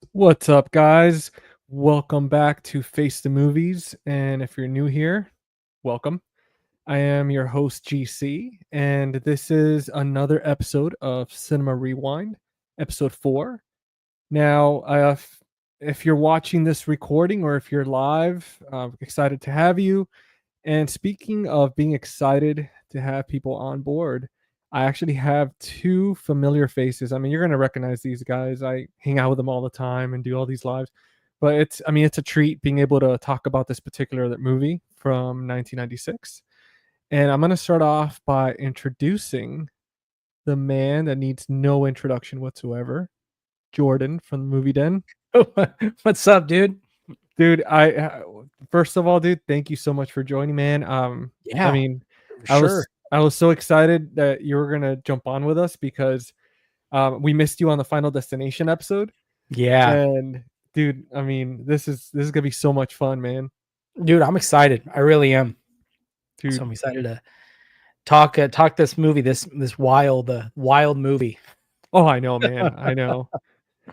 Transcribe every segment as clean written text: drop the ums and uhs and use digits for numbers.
What's up, guys? Welcome back to Face the Movies. And if you're new here, welcome. I am your host, GC, and this is another episode of Cinema Rewind, episode 4. Now, if you're watching this recording or if you're live, excited to have you. And speaking of being excited to have people on board, I actually have two familiar faces. I mean, you're going to recognize these guys. I hang out with them all the time and do all these lives. But it's a treat being able to talk about this particular movie from 1996. And I'm going to start off by introducing the man that needs no introduction whatsoever, Jordan from the Movie Den. What's up, dude? Dude, I first of all, dude, thank you so much for joining, man. Yeah, I mean, sure. I was so excited that you were gonna jump on with us because we missed you on the Final Destination episode. Yeah, And dude, I mean, this is gonna be so much fun, man. dude, I'm excited. I really am. Dude, So I'm excited to talk this movie, this wild movie. oh, I know, man. I know.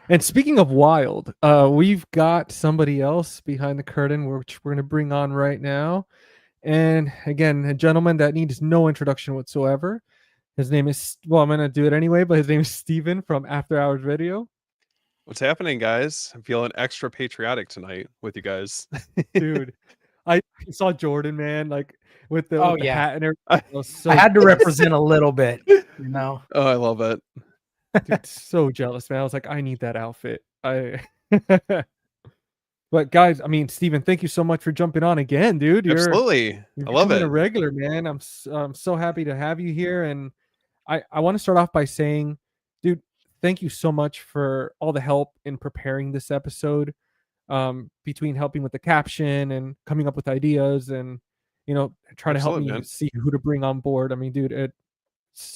And speaking of wild, we've got somebody else behind the curtain, which we're gonna bring on right now. And again, a gentleman that needs no introduction whatsoever. His name is, well, I'm going to do it anyway, but his name is Steven from After Hours Video. What's happening, guys? I'm feeling extra patriotic tonight with you guys. Dude, I saw Jordan, man, like with the hat and everything. I had to represent a little bit, you know. Oh, I love it. Dude, so jealous, man. I was like, I need that outfit. But guys, I mean, Steven, thank you so much for jumping on again, dude. Absolutely. You're I love it. a regular, man. I'm so happy to have you here. And I want to start off by saying, dude, thank you so much for all the help in preparing this episode, between helping with the caption and coming up with ideas and, trying to help me see who to bring on board. I mean, dude, it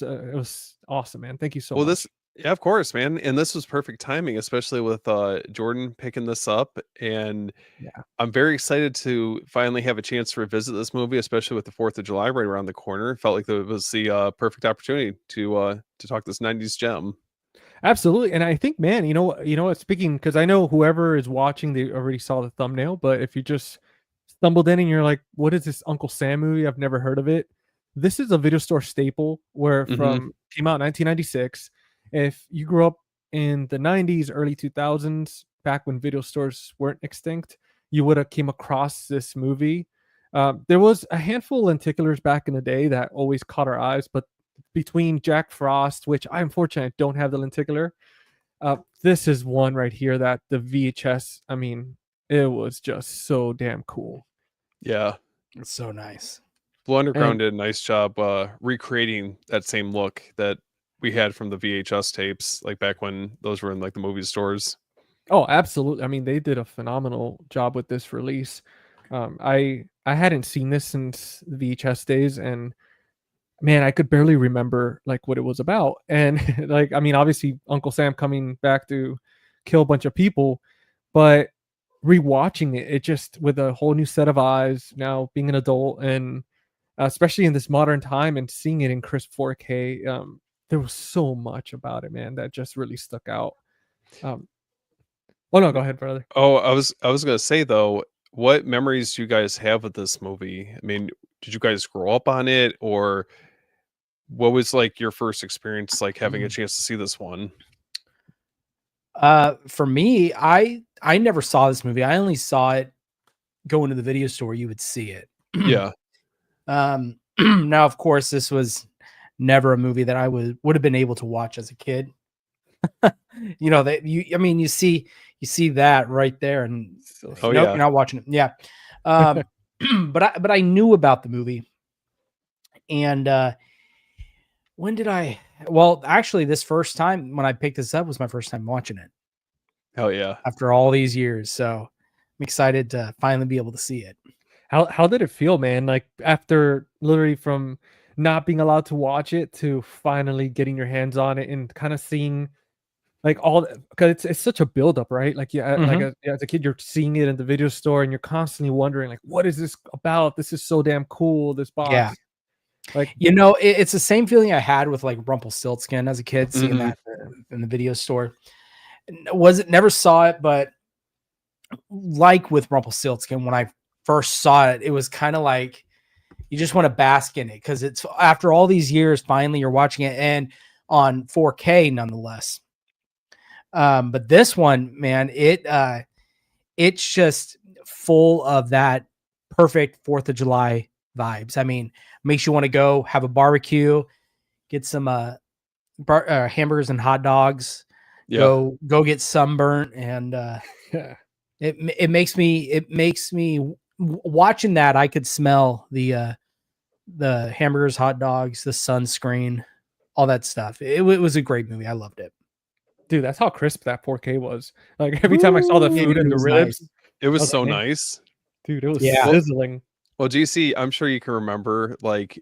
was awesome, man. Thank you so much. Yeah, of course, man. And this was perfect timing, especially with Jordan picking this up. And yeah, I'm very excited to finally have a chance to revisit this movie, especially with the 4th of July right around the corner. It felt like it was the perfect opportunity to talk this 90s gem. Absolutely. And I think, man, you know what, speaking, because I know whoever is watching, they already saw the thumbnail, but if you just stumbled in and you're like, what is this Uncle Sam movie? I've never heard of it. This is a video store staple where came out in 1996. If you grew up in the 90s, early 2000s, back when video stores weren't extinct, you would have came across this movie. There was a handful of lenticulars back in the day that always caught our eyes, but between Jack Frost, which I unfortunately don't have the lenticular, this is one right here that the VHS, I mean, it was just so damn cool. Yeah. It's so nice. Blue Underground did a nice job recreating that same look that we had from the VHS tapes, like back when those were in like the movie stores. Oh, absolutely. I mean, they did a phenomenal job with this release. I hadn't seen this since the VHS days, and man, I could barely remember like what it was about. And like, I mean, obviously Uncle Sam coming back to kill a bunch of people, but rewatching it just with a whole new set of eyes now, being an adult, and especially in this modern time and seeing it in crisp 4K, there was so much about it, man, that just really stuck out. Oh no, go ahead, brother. Oh, I was gonna say though, what memories do you guys have of this movie? I mean, did you guys grow up on it, or what was like your first experience like having a chance to see this one? For me, I never saw this movie. I only saw it go into the video store. You would see it. Yeah. Now, of course, this was never a movie that I would have been able to watch as a kid. You know that you see that right there, and yeah, you're not watching it. Yeah. But I knew about the movie, and when did I? Well, actually, this first time when I picked this up was my first time watching it. Hell yeah! After all these years, so I'm excited to finally be able to see it. How did it feel, man? Like after literally from not being allowed to watch it to finally getting your hands on it and kind of seeing like all, because it's such a buildup, right? Like like as a kid, you're seeing it in the video store and you're constantly wondering like, what is this about? This is so damn cool. This box. Yeah. Like, it's the same feeling I had with like Rumpelstiltskin as a kid, seeing that in the video store. never saw it, but like with Rumpelstiltskin, when I first saw it, it was kind of like you just want to bask in it because it's after all these years, finally you're watching it and on 4K nonetheless. But this one, man, it's just full of that perfect 4th of July vibes. I mean, makes you want to go have a barbecue, get some hamburgers and hot dogs, go get sunburnt, and it makes me watching that. I could smell the hamburgers, hot dogs, the sunscreen, all that stuff. It was a great movie. I loved it. Dude, that's how crisp that 4K was. Like every time I saw the food and the ribs, nice. It was so like, nice. Dude, it was sizzling. Well, GC, I'm sure you can remember, like,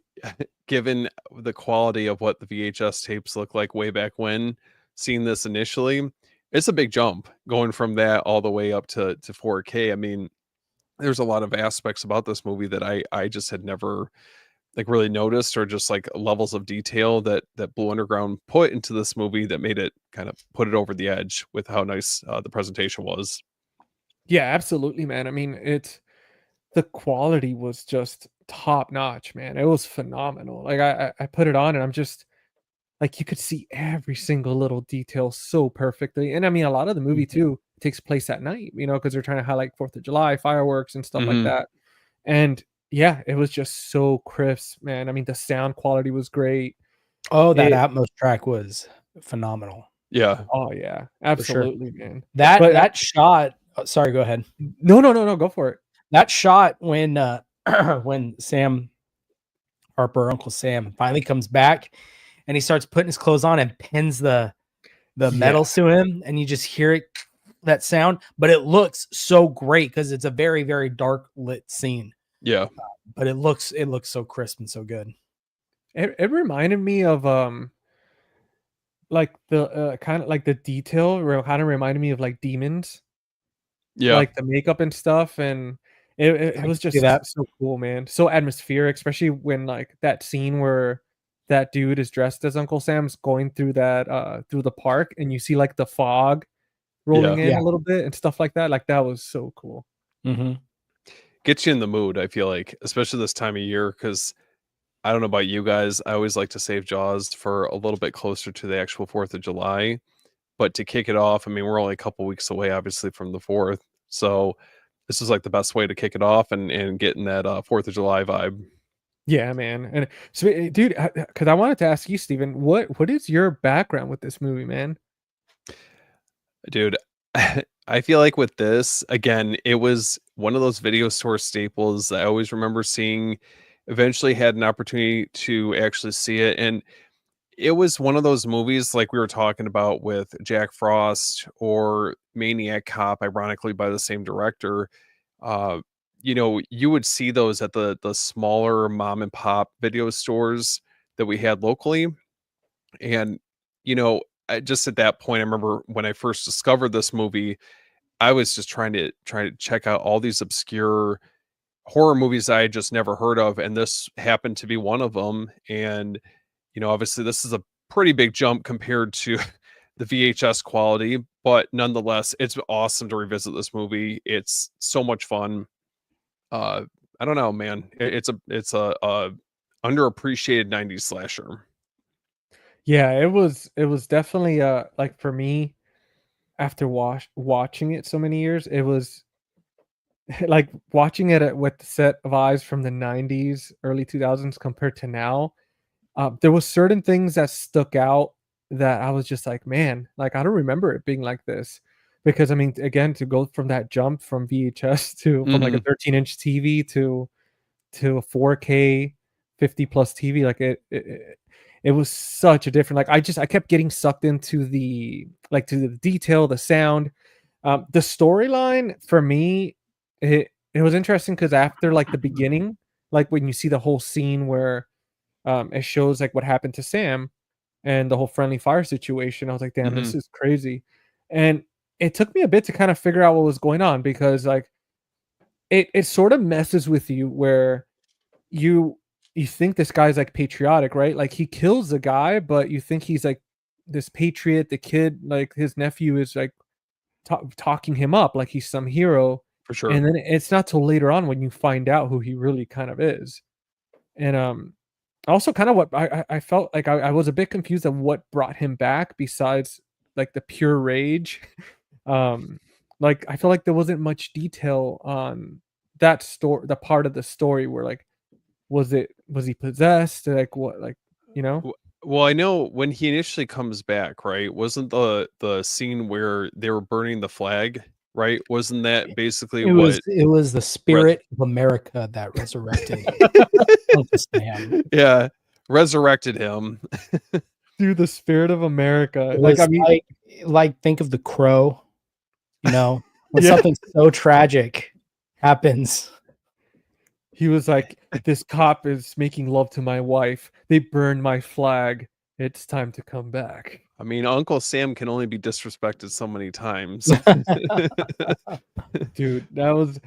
given the quality of what the VHS tapes look like way back when, seeing this initially, it's a big jump going from that all the way up to 4K. I mean, there's a lot of aspects about this movie that I just had never like really noticed, or just like levels of detail that Blue Underground put into this movie that made it kind of put it over the edge with how nice the presentation was. Yeah, absolutely, man. I mean, the quality was just top notch, man. It was phenomenal. Like I put it on and I'm just like, you could see every single little detail so perfectly. And I mean, a lot of the movie too takes place at night, you know, because they're trying to highlight 4th of July fireworks and stuff like that. And yeah, it was just so crisp, man. I mean, the sound quality was great. Oh, that Atmos track was phenomenal. Yeah. Oh yeah, absolutely, man. That shot. Oh, sorry, go ahead. No, go for it. That shot when when Sam Harper, Uncle Sam, finally comes back and he starts putting his clothes on and pins the metals to him, and you just hear it, that sound, but it looks so great because it's a very, very dark lit scene. Yeah. But it looks so crisp and so good. It reminded me of like the kind of like the detail kind of reminded me of like Demons. Yeah. Like the makeup and stuff, and it was just so cool, man. So atmospheric, especially when like that scene where that dude is dressed as Uncle Sam's going through that through the park, and you see like the fog rolling in a little bit and stuff like that. Like that was so cool. Gets you in the mood, I feel like, especially this time of year, because I don't know about you guys, I always like to save Jaws for a little bit closer to the actual 4th of July. But to kick it off, I mean, we're only a couple weeks away, obviously, from the 4th. So this is like the best way to kick it off and get in that 4th of July vibe. Yeah, man. And so, dude, because I wanted to ask you, Steven, what is your background with this movie, man? Dude, I feel like with this, again, it was one of those video store staples I always remember seeing. Eventually had an opportunity to actually see it, and it was one of those movies like we were talking about with Jack Frost or Maniac Cop, ironically by the same director. You know, you would see those at the smaller mom and pop video stores that we had locally. And, you know, just at that point, I remember when I first discovered this movie, I was just trying to check out all these obscure horror movies I had just never heard of, and this happened to be one of them. And you know, obviously this is a pretty big jump compared to the VHS quality, but nonetheless, it's awesome to revisit this movie. It's so much fun. I don't know, man. It's a underappreciated 90s slasher. Yeah, it was definitely like for me, after watching it so many years, it was like watching it with the set of eyes from the 90s, early 2000s compared to now. There was certain things that stuck out that I was just like, man, like I don't remember it being like this. Because I mean, again, to go from that jump from VHS to from like a 13-inch TV to a 4K 50 plus TV, like it was such a different, like I kept getting sucked into the detail, the sound, the storyline for me. It was interesting because after like the beginning, like when you see the whole scene where it shows like what happened to Sam and the whole friendly fire situation, I was like, damn, this is crazy. And it took me a bit to kind of figure out what was going on, because like it sort of messes with you where you think this guy's like patriotic, right? Like he kills the guy, but you think he's like this patriot, the kid, like his nephew is like talking him up like he's some hero. For sure. And then it's not till later on when you find out who he really kind of is. And also kind of what I felt like I was a bit confused of what brought him back besides like the pure rage. Like I feel like there wasn't much detail on that story, the part of the story where like was he possessed, like what, like, you know? Well, I know when he initially comes back, right? Wasn't the scene where they were burning the flag, right? Wasn't that basically It was the spirit of America that resurrected Uncle Sam. Yeah, resurrected him. Dude, the spirit of America. It Like was I mean, like think of The Crow, you know, when Yeah. something so tragic happens. he was like, this cop is making love to my wife. They burned my flag. It's time to come back. I mean, Uncle Sam can only be disrespected so many times. Dude, that was,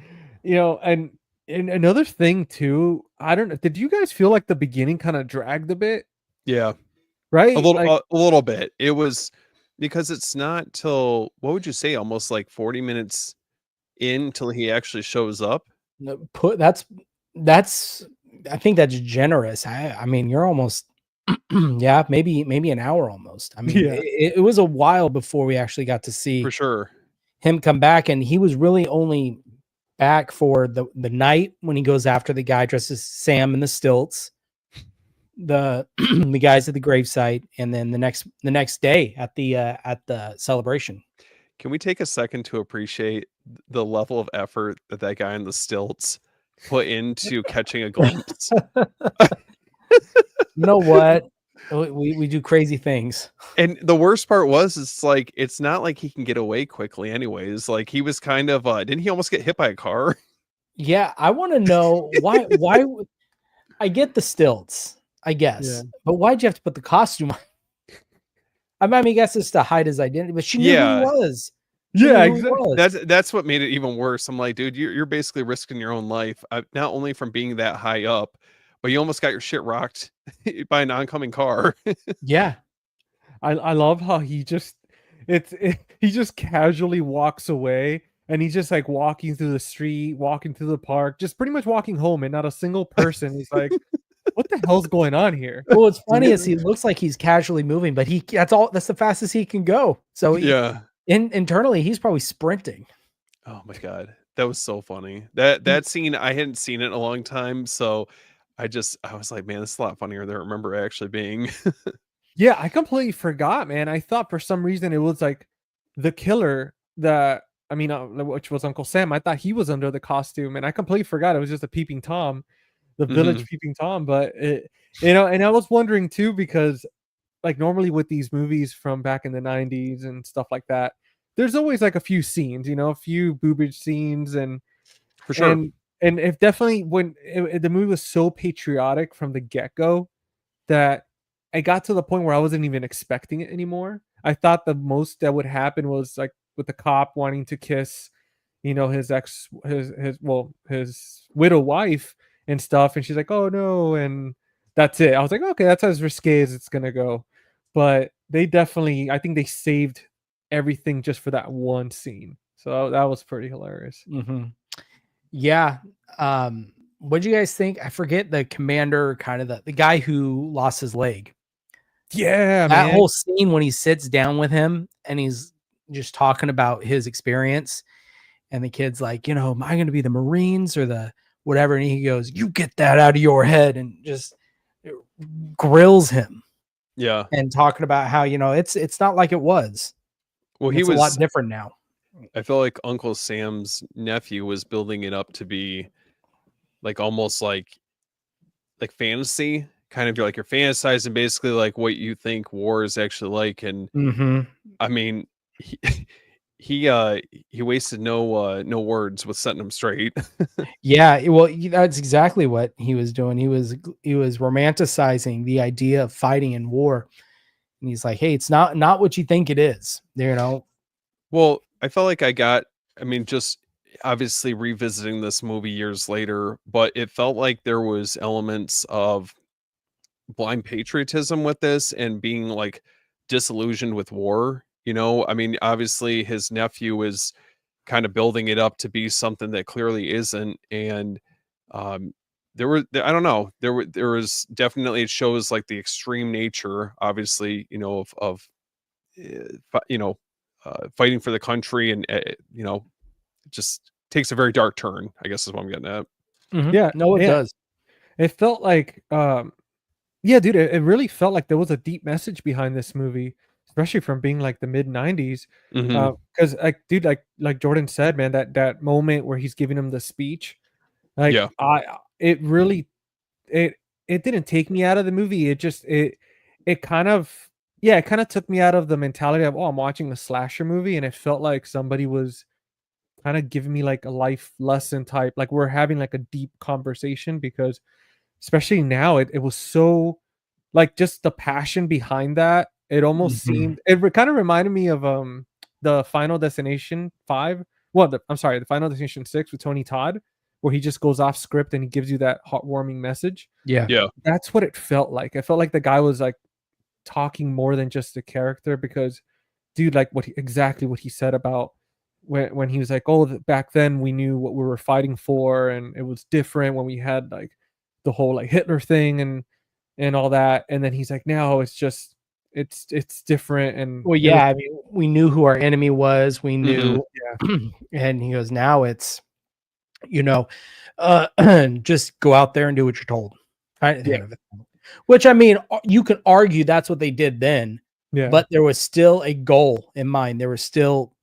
you know, and another thing too, I don't know, did you guys feel like the beginning kind of dragged a bit? Yeah, Right? a little, Like, a little bit. It was because it's not till, what would you say, almost like 40 minutes in till he actually shows up. That's I think that's generous. I mean, you're almost yeah, maybe an hour almost. I mean, Yeah. it was a while before we actually got to see For sure. him come back, and he was really only back for the night when he goes after the guy dressed as Sam in the stilts, the the guys at the gravesite, and then the next day at the celebration. Can we take a second to appreciate the level of effort that guy in the stilts put into catching a glimpse? You know what? We do crazy things. And the worst part was, it's like, it's not like he can get away quickly anyways. Like, he was kind of, didn't he almost get hit by a car? Yeah, I want to know why I get the stilts, I guess. Yeah. But why'd you have to put the costume on? I mean, I guess it's to hide his identity, but she knew who Yeah. he was. She knew yeah, who he exactly. was. That's what made it even worse. I'm like, dude, you're basically risking your own life, not only from being that high up, but you almost got your shit rocked by an oncoming car. Yeah. I love how he just he just casually walks away, and he's just like walking through the street, walking through the park, just pretty much walking home, and not a single person is like, what the hell's going on here? Well, what's funny is he looks like he's casually moving, but that's the fastest he can go. So Yeah. internally, he's probably sprinting. Oh my God. That was so funny. That scene, I hadn't seen it in a long time. So I was like, man, this is a lot funnier than I remember actually being. Yeah, I completely forgot, man. I thought for some reason it was like the killer which was Uncle Sam. I thought he was under the costume, and I completely forgot it was just a peeping Tom, the village peeping Tom. But and I was wondering too, because like normally with these movies from back in the 90s and stuff like that, there's always like a few scenes, a few boobage scenes, and For sure. and if definitely when the movie was so patriotic from the get-go that I got to the point where I wasn't even expecting it anymore. I thought the most that would happen was like with the cop wanting to kiss, his widow wife and stuff, and she's like, "Oh no," and that's it. I was like, "Okay, that's as risque as it's gonna go," but I think they saved everything just for that one scene, so that was pretty hilarious. Mm-hmm. Yeah. What do you guys think? I forget the commander, kind of the guy who lost his leg. Yeah, That man. whole scene when he sits down with him and he's just talking about his experience, and the kid's like, am I going to be the Marines or the whatever? And he goes, "You get that out of your head," and just grills him. Yeah. And talking about how, it's not like it was. Well, It's a lot different now. I feel like Uncle Sam's nephew was building it up to be like almost like fantasy, kind of like you're fantasizing basically like what you think war is actually like. And I mean, he wasted no words with setting him straight. Yeah, well, that's exactly what he was doing. He was romanticizing the idea of fighting in war, and he's like, "Hey, it's not what you think it is." Well, I felt like just obviously revisiting this movie years later, but it felt like there was elements of blind patriotism with this, and being like disillusioned with war. I mean, obviously his nephew is kind of building it up to be something that clearly isn't. And I don't know, there was definitely, it shows like the extreme nature, obviously, of fighting for the country, and it just takes a very dark turn, I guess is what I'm getting at. Yeah, No, it does. It felt like, yeah, dude, it really felt like there was a deep message behind this movie, especially from being like the mid '90s. Mhm. Because like, dude, like Jordan said, man, that moment where he's giving him the speech, like, Yeah. it really, it it didn't take me out of the movie. It kind of, yeah, it kind of took me out of the mentality of, oh, I'm watching a slasher movie, and it felt like somebody was kind of giving me like a life lesson type, like we're having like a deep conversation, because especially now, it was so, like, just the passion behind that, it almost Mhm. seemed, kind of reminded me of the Final Destination 5. Well, I'm sorry, the Final Destination 6 with Tony Todd, where he just goes off script and he gives you that heartwarming message. Yeah. Yeah. That's what it felt like. It felt like the guy was like talking more than just a character, because dude, like exactly what he said about when he was like, oh, back then we knew what we were fighting for, and it was different when we had like the whole like Hitler thing and all that, and then he's like, now it's just, it's different, and Well, it was, yeah, I mean, we knew who our enemy was. We Mhm. knew, and he goes, now it's, just go out there and do what you're told. Kind of Yeah. thing of it. Which, I mean, you can argue that's what they did then, yeah, but there was still a goal in mind. There was still,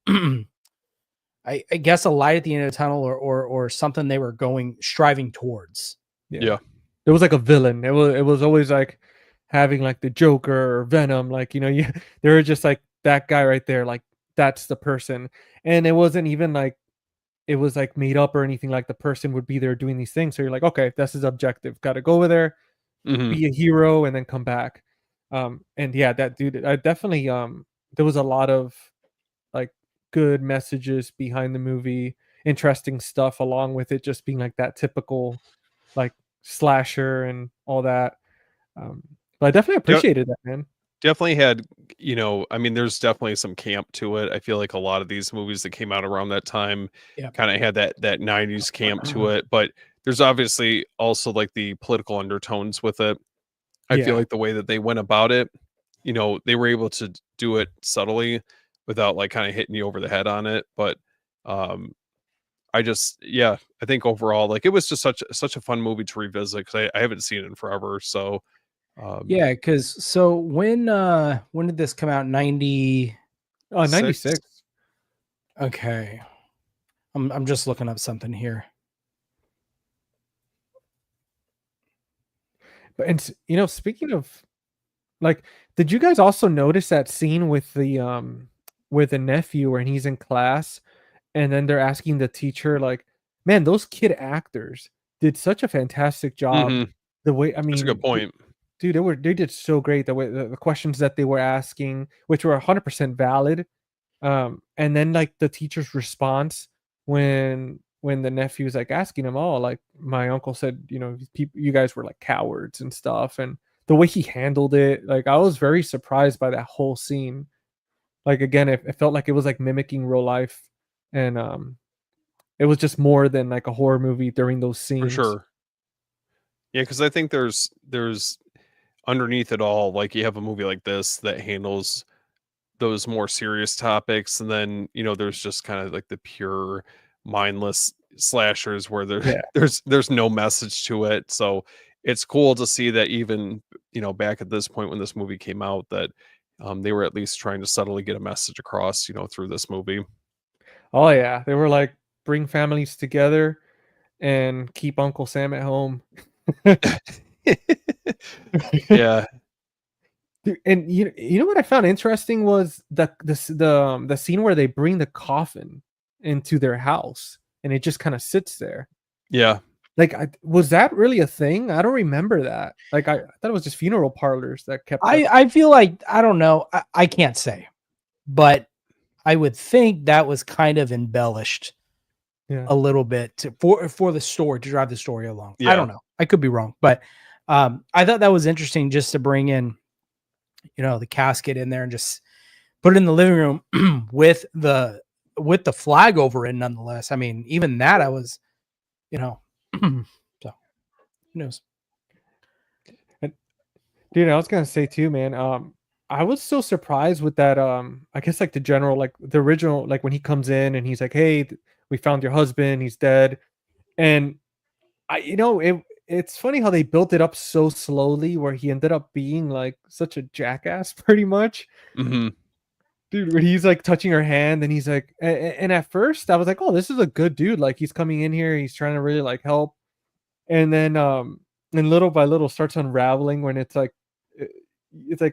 I guess, a light at the end of the tunnel, or something they were striving towards. Yeah. It was like a villain. It was always like having like the Joker or Venom, like, you they were just like that guy right there, like that's the person. And it wasn't even like it was like made up or anything, like the person would be there doing these things. So you're like, okay, this is objective. Got to go over there, Mhm. be a hero, and then come back. And yeah, that dude, I definitely, there was a lot of like good messages behind the movie, interesting stuff along with it just being like that typical like slasher and all that. But I definitely De appreciated that, man. Definitely had, I mean, there's definitely some camp to it. I feel like a lot of these movies that came out around that time Yeah. kinda had that 90s camp to it, but there's obviously also, like, the political undertones with it. I feel Yeah. like the way that they went about it, they were able to do it subtly without, like, kinda hitting you over the head on it, but, um, yeah, I think overall, like, it was just such a fun movie to revisit, 'cause I haven't seen it in forever, so, um Yeah, because when did this come out? 90. 6? 96. Okay. I'm just looking up something here. But speaking of, like, did you guys also notice that scene with the nephew when he's in class and then they're asking the teacher, like, man, those kid actors did such a fantastic job. Mhm. The way, I That's a good mean, point. dude, they did so great, the way the questions that they were asking, which were 100% valid. And then like the teacher's response when the nephew's like asking him, oh, like my uncle said, you guys were like cowards and stuff, and the way he handled it, like I was very surprised by that whole scene. Like again, it felt like it was like mimicking real life, and it was just more than like a horror movie during those For scenes. sure. Yeah, because I think there's underneath it all, like, you have a movie like this that handles those more serious topics, and then, there's just kinda like the pure mindless slashers where there Yeah. there's no message to it, so it's cool to see that even, back at this point when this movie came out, that, they were at least trying to subtly get a message across, through this movie. Oh yeah, they were like, bring families together and keep Uncle Sam at home. Yeah. Dude, and you know what I found interesting was the scene where they bring the coffin into their house and it just kind of sits there. Yeah. Like, was that really a thing? I don't remember that. Like, I thought it was just funeral parlors that kept that. I feel like, I don't know. I can't say, but I would think that was kind of embellished Yeah. a little bit for the story, to drive the story along. I Yeah. don't know. I could be wrong, but I thought that was interesting just to bring in, the casket in there and just put it in the living room with the flag over it. Nonetheless, I mean, even that I was, so who knows? Dude, I was gonna say too, man. I was so surprised with that. I guess like the general, like the original, like when he comes in and he's like, "Hey, we found your husband. He's dead," and it's funny how they built it up so slowly, where he ended up being like such a jackass, pretty much. Mm-hmm. Dude, when he's like touching her hand, and he's like, and at first I was like, "Oh, this is a good dude. Like he's coming in here, he's trying to really like help," and then and little by little starts unraveling when it's like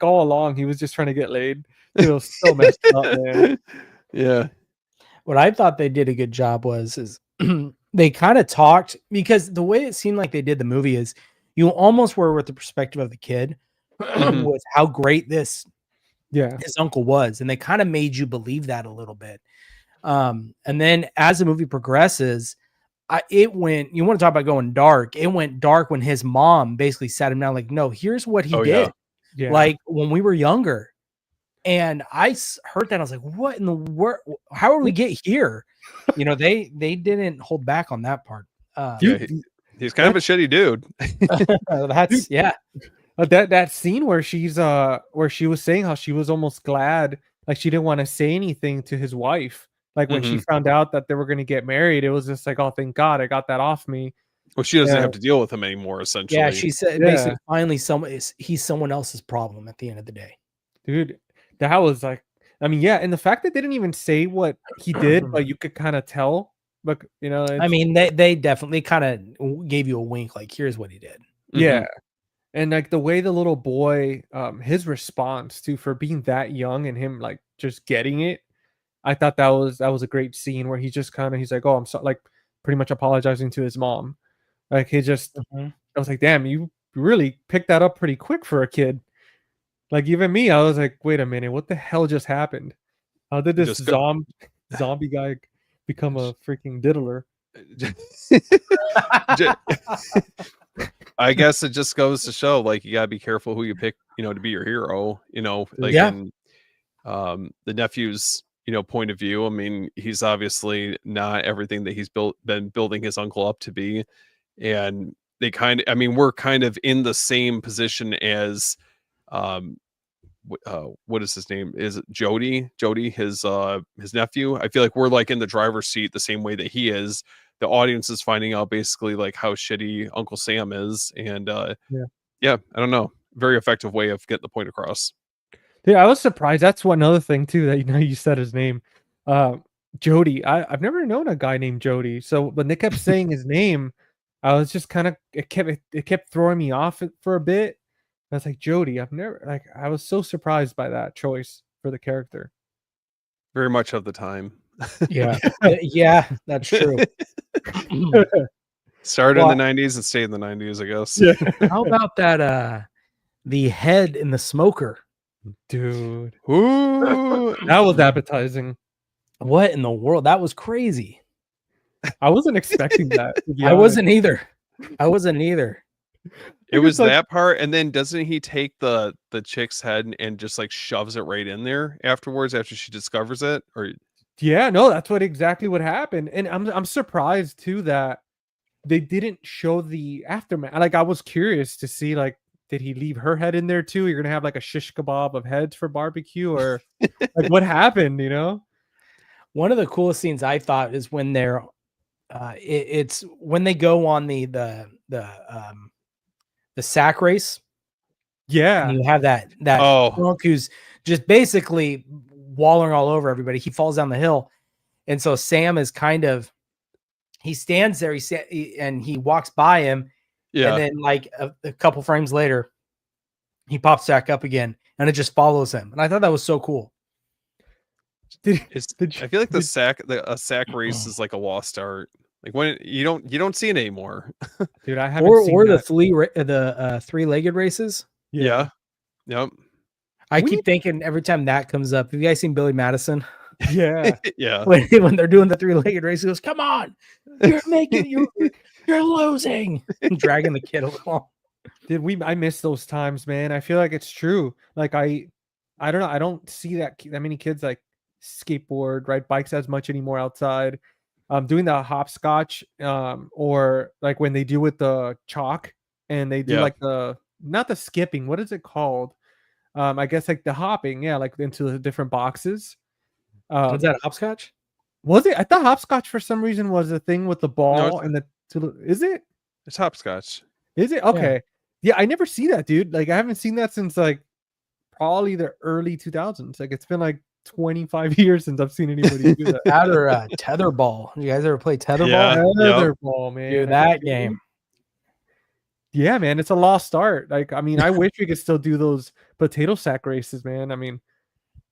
all along he was just trying to get laid. It was so messed up, man. Yeah. What I thought they did a good job is they kind of talked, because the way it seemed like they did the movie is you almost were with the perspective of the kid was how great his uncle was, and they kind of made you believe that a little bit. And then as the movie progresses, you want to talk about going dark. It went dark when his mom basically sat him down like, no, here's what he did. Yeah. Like when we were younger. And I heard that. I was like, what in the world? How did we get here? They didn't hold back on that part. He's kind of a shitty dude. That's that scene where where she was saying how she was almost glad, like she didn't want to say anything to his wife. Like when she found out that they were going to get married, it was just like, oh, thank God I got that off me. Well, she doesn't have to deal with him anymore, essentially. Yeah, she said basically finally he's someone else's problem at the end of the day. Dude, that was like, I mean, yeah, and the fact that they didn't even say what he did, but you could kind of tell. But I mean, they definitely kind of gave you a wink, like here's what he did. Yeah. And like the way the little boy, his response for being that young and him like just getting it, I thought that was a great scene where he's like, oh, I'm sorry, like pretty much apologizing to his mom. Like he just, I was like, damn, you really picked that up pretty quick for a kid. Like even me, I was like, wait a minute, what the hell just happened? How did this zombie guy become a freaking diddler? I guess it just goes to show, like, you gotta be careful who you pick, to be your hero. Like in the nephew's, point of view. I mean, he's obviously not everything that he's been building his uncle up to be, and we're kind of in the same position as what is his name? Is it Jody, his nephew? I feel like we're like in the driver's seat the same way that he is. The audience is finding out basically like how shitty Uncle Sam is, and I don't know, very effective way of getting the point across. Dude, I was surprised. That's one other thing too that you said his name, Jody. I've never known a guy named Jody. So when they kept saying his name, I was just kind of it kept throwing me off for a bit. I was like, Jody. I was so surprised by that choice for the character. Very much of the time. Yeah, that's true. Started in the 90s and stayed in the 90s, I guess. Yeah. How about that? The head in the smoker, dude. Ooh, that was appetizing. What in the world? That was crazy. I wasn't expecting that. I wasn't either. It was like, that part, and then doesn't he take the chick's head and just like shoves it right in there afterwards after she discovers it? Or yeah, no, that's exactly what happened. And I'm surprised too that they didn't show the aftermath. Like I was curious to see, like, did he leave her head in there too? You're gonna have like a shish kebab of heads for barbecue, or like what happened? One of the coolest scenes I thought is when they're it's when they go on the sack race. Yeah, and you have that drunk who's just basically wallering all over everybody. He falls down the hill, and so Sam is he stands there. And he walks by him. Yeah. And then like a couple frames later, he pops back up again, and it just follows him. And I thought that was so cool. I feel like a sack race is like a lost art. Like when you don't see it anymore. Dude, I haven't seen the three-legged races. Yeah. Yep. I keep thinking every time that comes up. Have you guys seen Billy Madison? Yeah. Yeah. When they're doing the three-legged race, he goes, "Come on, you're losing," dragging the kid along. I miss those times, man. I feel like it's true. Like I don't know. I don't see that many kids like skateboard, ride bikes as much anymore outside. Doing the hopscotch, or like when they do with the chalk and they do Yeah. like not the skipping. What is it called? I guess like the hopping. Yeah, like into the different boxes. Was that hopscotch? Was it? I thought hopscotch for some reason was the thing with the No, ball and the. Is it? It's hopscotch. Is it? Okay. Yeah, I never see that, dude. Like I haven't seen that since like probably the early 2000s. Like it's been like 25 years since I've seen anybody do that. That or tetherball. You guys ever play tetherball? Yeah. Tetherball, man. Dude, that game. Yeah, man, it's a lost art. Like, I mean, I wish we could still do those potato sack races, man. I mean,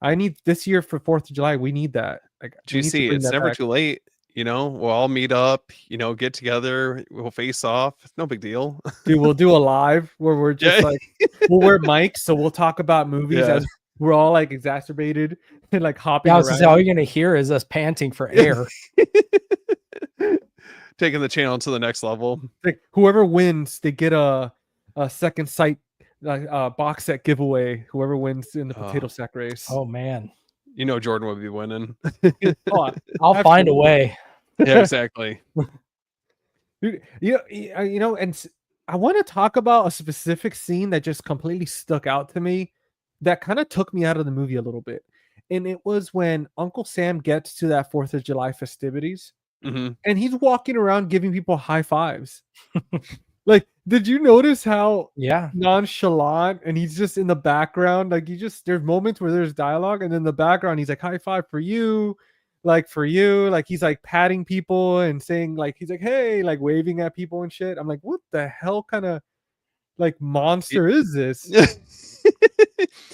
I need this year for 4th of July. We need that. Like, we need to GC, bring it's that never back. too late. You know, we'll all meet up, you know, get together, we'll face off. It's no big deal. Dude, we'll do a live where we're just Yeah. like, we'll wear mics, so we'll talk about movies Yeah. as we're all like exacerbated and like hopping Yeah, I was gonna say, all around. you're gonna hear is us panting for air. Taking the channel to the next level. Like, whoever wins, they get a second sight box set giveaway. Whoever wins in the potato sack race. Oh man, You know, Jordan would be winning. Oh, I'll find a way. Yeah, exactly. Dude, you know, and I want to talk about a specific scene that just completely stuck out to me that kind of took me out of the movie a little bit. And it was when Uncle Sam gets to that 4th of July festivities Hmm. and he's walking around giving people high fives. Like, did you notice how Yeah, nonchalant and he's just in the background? Like, there's moments where there's dialogue, and in the background, he's like, high five for you, like for you, like he's like patting people and saying, like, he's like, hey, like waving at people and shit. I'm like, what the hell kind of like monster is this?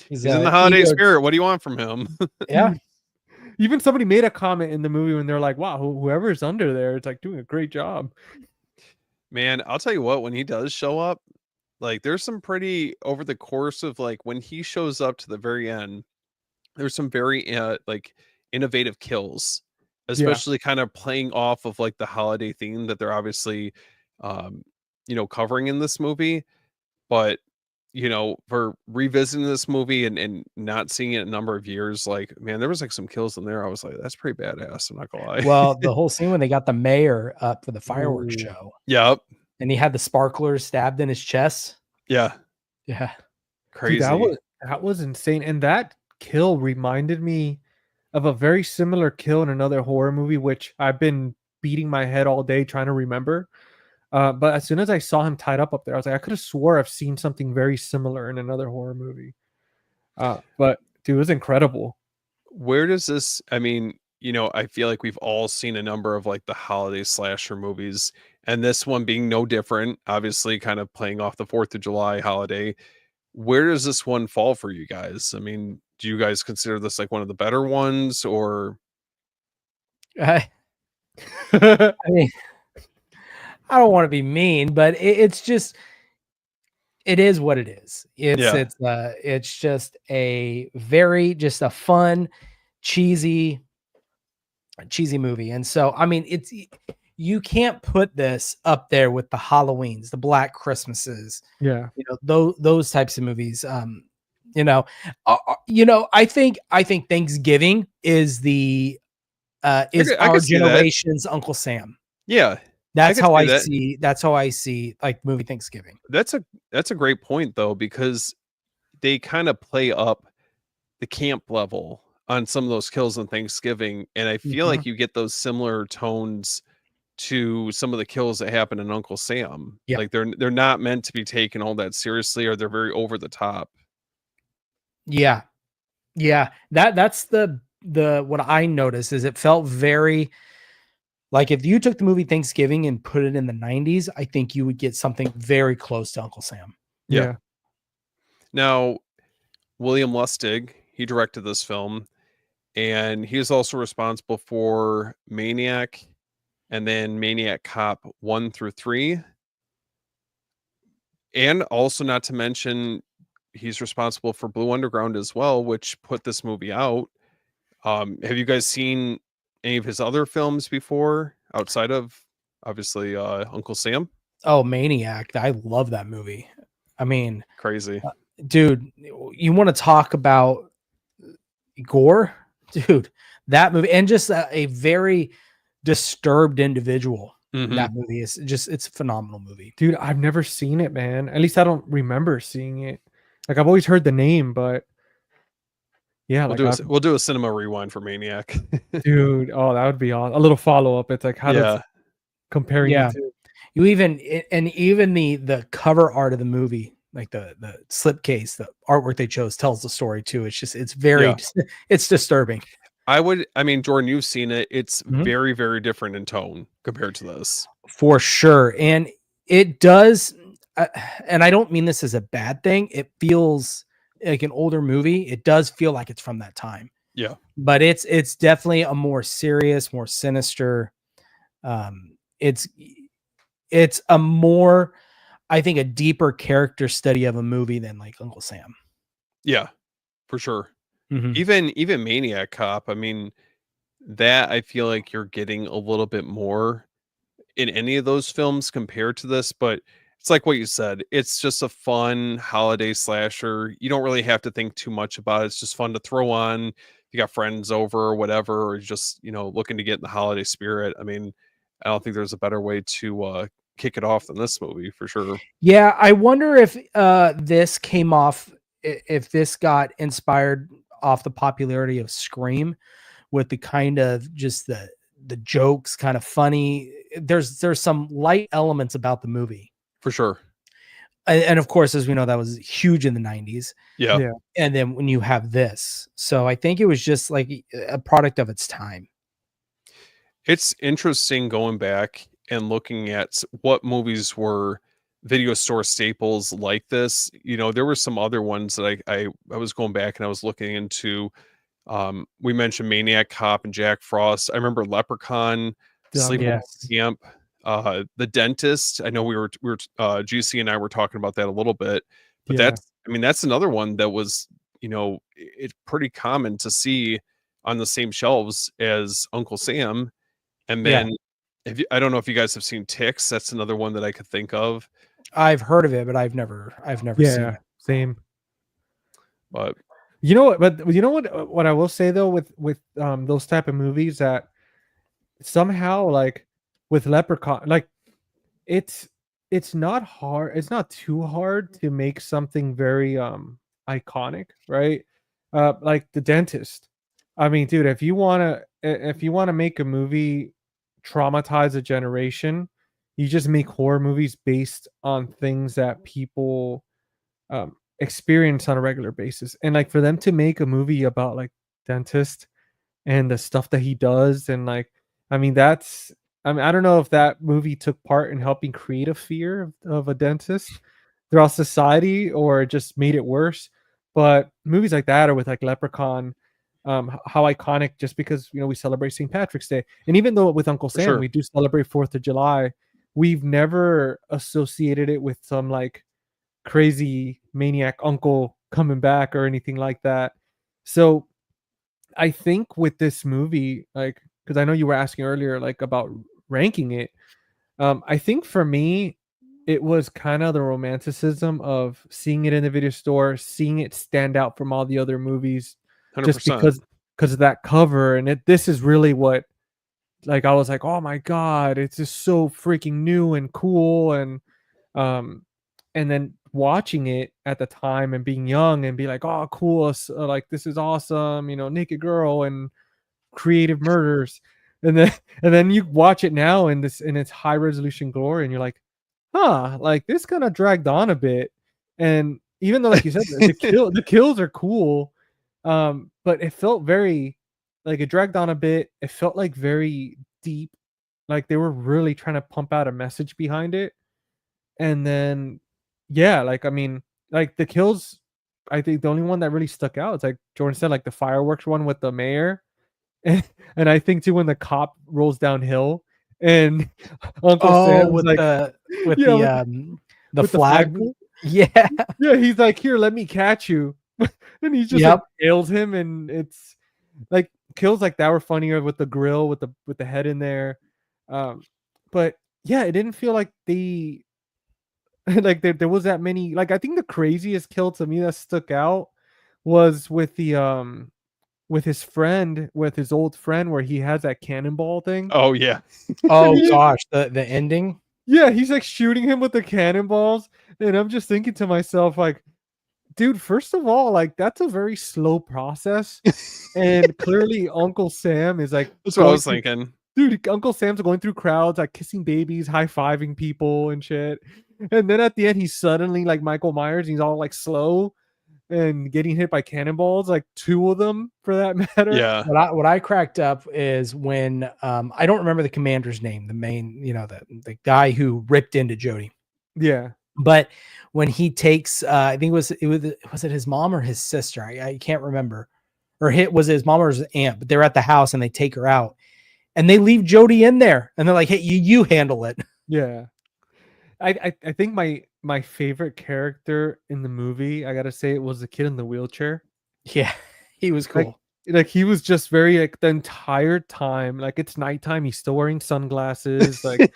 He's in the holiday spirit. What do you want from him? Yeah, Even somebody made a comment in the movie when they're like, wow, whoever's under there, it's like doing a great job. Man, I'll tell you what, when he does show up, like there's some pretty over the course of like when he shows up to the very end, there's some very like innovative kills, especially kind of playing off of like the holiday theme that they're obviously you know, covering in this movie. But you know, for revisiting this movie and not seeing it a number of years, like man, there was like some kills in there. I was like, that's pretty badass. I'm not gonna lie. well, the whole scene when they got the mayor up for the fireworks Ooh. show, Yep. and he had the sparklers stabbed in his chest. Yeah. Yeah, Crazy. Dude, that was insane. And that kill reminded me of a very similar kill in another horror movie, which I've been beating my head all day trying to remember. But as soon as I saw him tied up there, I was like, I could have swore I've seen something very similar in another horror movie. But dude, it was incredible. Where does this, I mean, you know, I feel like we've all seen a number of like the holiday slasher movies, and this one being no different, obviously kind of playing off the 4th of July holiday. Where does this one fall for you guys? I mean, do you guys consider this like one of the better ones, or I mean, I don't want to be mean, but it's just, it is what it is. It's just a very, just a fun, cheesy movie. And so, I mean, you can't put this up there with the Halloweens, the Black Christmases, Yeah. you know, those types of movies. I think Thanksgiving is our generation's Uncle Sam. yeah, That's could how see I that. see. That's how I see like movie Thanksgiving. that's a great point though, because they kind of play up the camp level on some of those kills on Thanksgiving, and I feel like you get those similar tones to some of the kills that happen in Uncle Sam. Yeah. Like they're not meant to be taken all that seriously, or they're very over the top. Yeah. That's the what I noticed is it felt very like if you took the movie Thanksgiving and put it in the 90s, I think you would get something very close to Uncle Sam. Yeah. Now, William Lustig, he directed this film, and he is also responsible for Maniac and then Maniac Cop 1 through 3. And also, not to mention, he's responsible for Blue Underground as well, which put this movie out. Have you guys seen any of his other films before outside of obviously Uncle Sam? Oh, Maniac. I love that movie. I mean, Crazy. dude, you want to talk about gore, dude. That movie, and just a very disturbed individual. Mhm. That movie is just, it's a phenomenal movie. Dude, I've never seen it, man. At least I don't remember seeing it. Like I've always heard the name, but yeah, We'll do a cinema rewind for Maniac. dude, oh, that would be awesome. A little follow up. It's like how does Yeah. comparing Yeah. the two. You even, and even the cover art of the movie, like the slipcase, the artwork they chose tells the story too. It's just, it's very, Yeah. it's disturbing. I mean, Jordan, you've seen it. It's Mhm. very, very different in tone compared to this. For sure. And it does, and I don't mean this as a bad thing. It feels like an older movie. It does feel like it's from that time. Yeah. But it's definitely a more serious, more sinister. It's a more, I think, a deeper character study of a movie than like Uncle Sam. Yeah, for sure. Mhm. Even Maniac Cop, I mean, that I feel like you're getting a little bit more in any of those films compared to this, but it's like what you said. It's just a fun holiday slasher. You don't really have to think too much about it. It's just fun to throw on. If you got friends over or whatever, or just, looking to get in the holiday spirit. I mean, I don't think there's a better way to kick it off than this movie for sure. Yeah, I wonder if this came off, if this got inspired off the popularity of Scream, with the kind of just the jokes, kind of funny. There's some light elements about the movie. For sure. And of course, as we know, that was huge in the 90s. Yeah. Yeah. And then when you have this, so I think it was just like a product of its time. It's interesting going back and looking at what movies were video store staples like this. There were some other ones that I was going back and I was looking into. We mentioned Maniac Cop and Jack Frost. I remember Leprechaun, Sleepaway Camp, The Dentist. I know we were GC and I were talking about that a little bit, but Yeah. that's another one that was, it's pretty common to see on the same shelves as Uncle Sam. And then I don't know if you guys have seen Ticks. That's another one that I could think of. I've heard of it, but I've never seen it. Same. But you know what I will say though with those type of movies, that somehow, like with Leprechaun, like it's not hard, it's not too hard to make something very iconic, right? Like The Dentist. I mean, dude, if you want to make a movie traumatize a generation, you just make horror movies based on things that people experience on a regular basis. And like for them to make a movie about like dentist and the stuff that he does, and like, I mean, I don't know if that movie took part in helping create a fear of a dentist throughout society or just made it worse. But movies like that, or with like Leprechaun, how iconic, just because we celebrate St. Patrick's Day, and even though with Uncle Sam we do celebrate 4th of July, we've never associated it with some like crazy maniac uncle coming back or anything like that. So I think with this movie, like, because I know you were asking earlier like about ranking it, I think for me it was kind of the romanticism of seeing it in the video store, seeing it stand out from all the other movies, 100%. just because of that cover. And this is really what, like, I was like, oh my god, it's just so freaking new and cool. And then watching it at the time and being young and be like, oh cool, like this is awesome, naked girl and creative murders. And then you watch it now in its high resolution glory, and you're like, like this kind of dragged on a bit. And even though, like you said, the kills are cool, but it felt very, like, it dragged on a bit. It felt like very deep, like they were really trying to pump out a message behind it. And then like, I mean, like the kills, I think the only one that really stuck out is, like Jordan said, like the fireworks one with the mayor. And I think too when the cop rolls downhill and Uncle Sam's with like, the flag. Yeah. Yeah, he's like, here, let me catch you. And he just like, nails him. And it's like kills like that were funnier with the grill with the head in there. But yeah, it didn't feel like like there was that many. Like I think the craziest kill to me that stuck out was with the with his friend, with his old friend, where he has that cannonball thing. Oh yeah. Oh gosh, the ending. Yeah, he's like shooting him with the cannonballs, and I'm just thinking to myself, like, dude, first of all, like that's a very slow process, and clearly Uncle Sam is like That's what I going was through- thinking. Dude, Uncle Sam's going through crowds, like kissing babies, high-fiving people and shit. And then at the end, he's suddenly like Michael Myers, and he's all like slow and getting hit by cannonballs, like 2 of them for that matter. Yeah. What I cracked up is when I don't remember the commander's name, the main, the guy who ripped into Jody. Yeah. But when he takes, I think was it his mom or his sister? I can't remember. Or was it his mom or his aunt? But they're at the house and they take her out, and they leave Jody in there, and they're like, "Hey, you handle it." Yeah. I think my favorite character in the movie, I gotta say, it was the kid in the wheelchair. Yeah, he was cool. Like he was just very like the entire time, like it's nighttime, he's still wearing sunglasses, like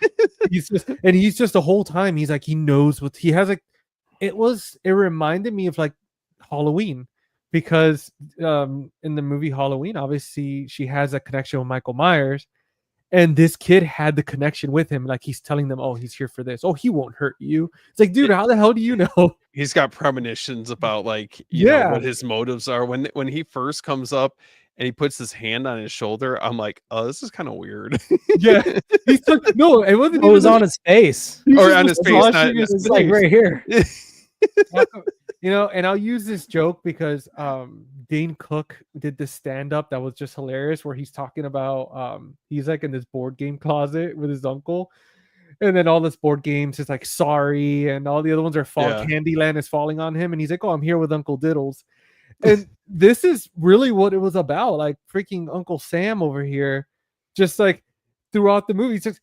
he's just the whole time he's like he knows what he has. Like it reminded me of like Halloween, because in the movie Halloween, obviously she has a connection with Michael Myers, and this kid had the connection with him. Like he's telling them, oh, he's here for this, oh, he won't hurt you. It's like, dude, how the hell do you know? He's got premonitions about like you know what his motives are. When he first comes up and he puts his hand on his shoulder, I'm like, oh, this is kind of weird. Yeah, no, it wasn't. It was on his face, or on his face, not it's like right here. You know, and I'll use this joke because Dane Cook did this stand-up that was just hilarious, where he's talking about he's like in this board game closet with his uncle, and then all this board games is like Sorry, and all the other ones are Candyland is falling on him, and he's like, oh, I'm here with Uncle Diddles. And this is really what it was about, like freaking Uncle Sam over here, just like throughout the movie. Just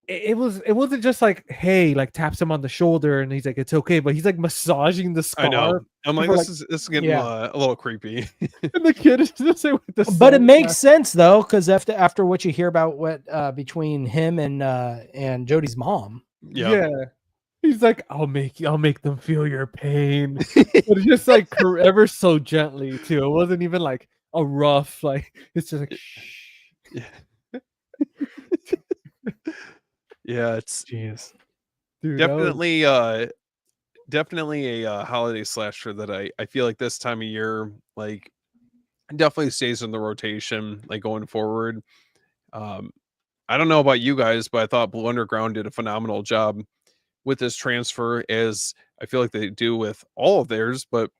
it wasn't just like, hey, like taps him on the shoulder and he's like, it's okay, but he's like massaging the scar. I know. I'm like, this is getting Yeah. a little creepy. And the kid is just like with the But it makes sense though, because after what you hear about what between him and Jody's mom. Yeah. He's like, I'll make them feel your pain. But it's just like ever so gently too. It wasn't even like a rough, like it's just like shh. Yeah, it's Jeez. Dude, definitely definitely a holiday slasher that I feel like this time of year like definitely stays in the rotation like going forward. I don't know about you guys, but I thought Blue Underground did a phenomenal job with this transfer, as I feel like they do with all of theirs. But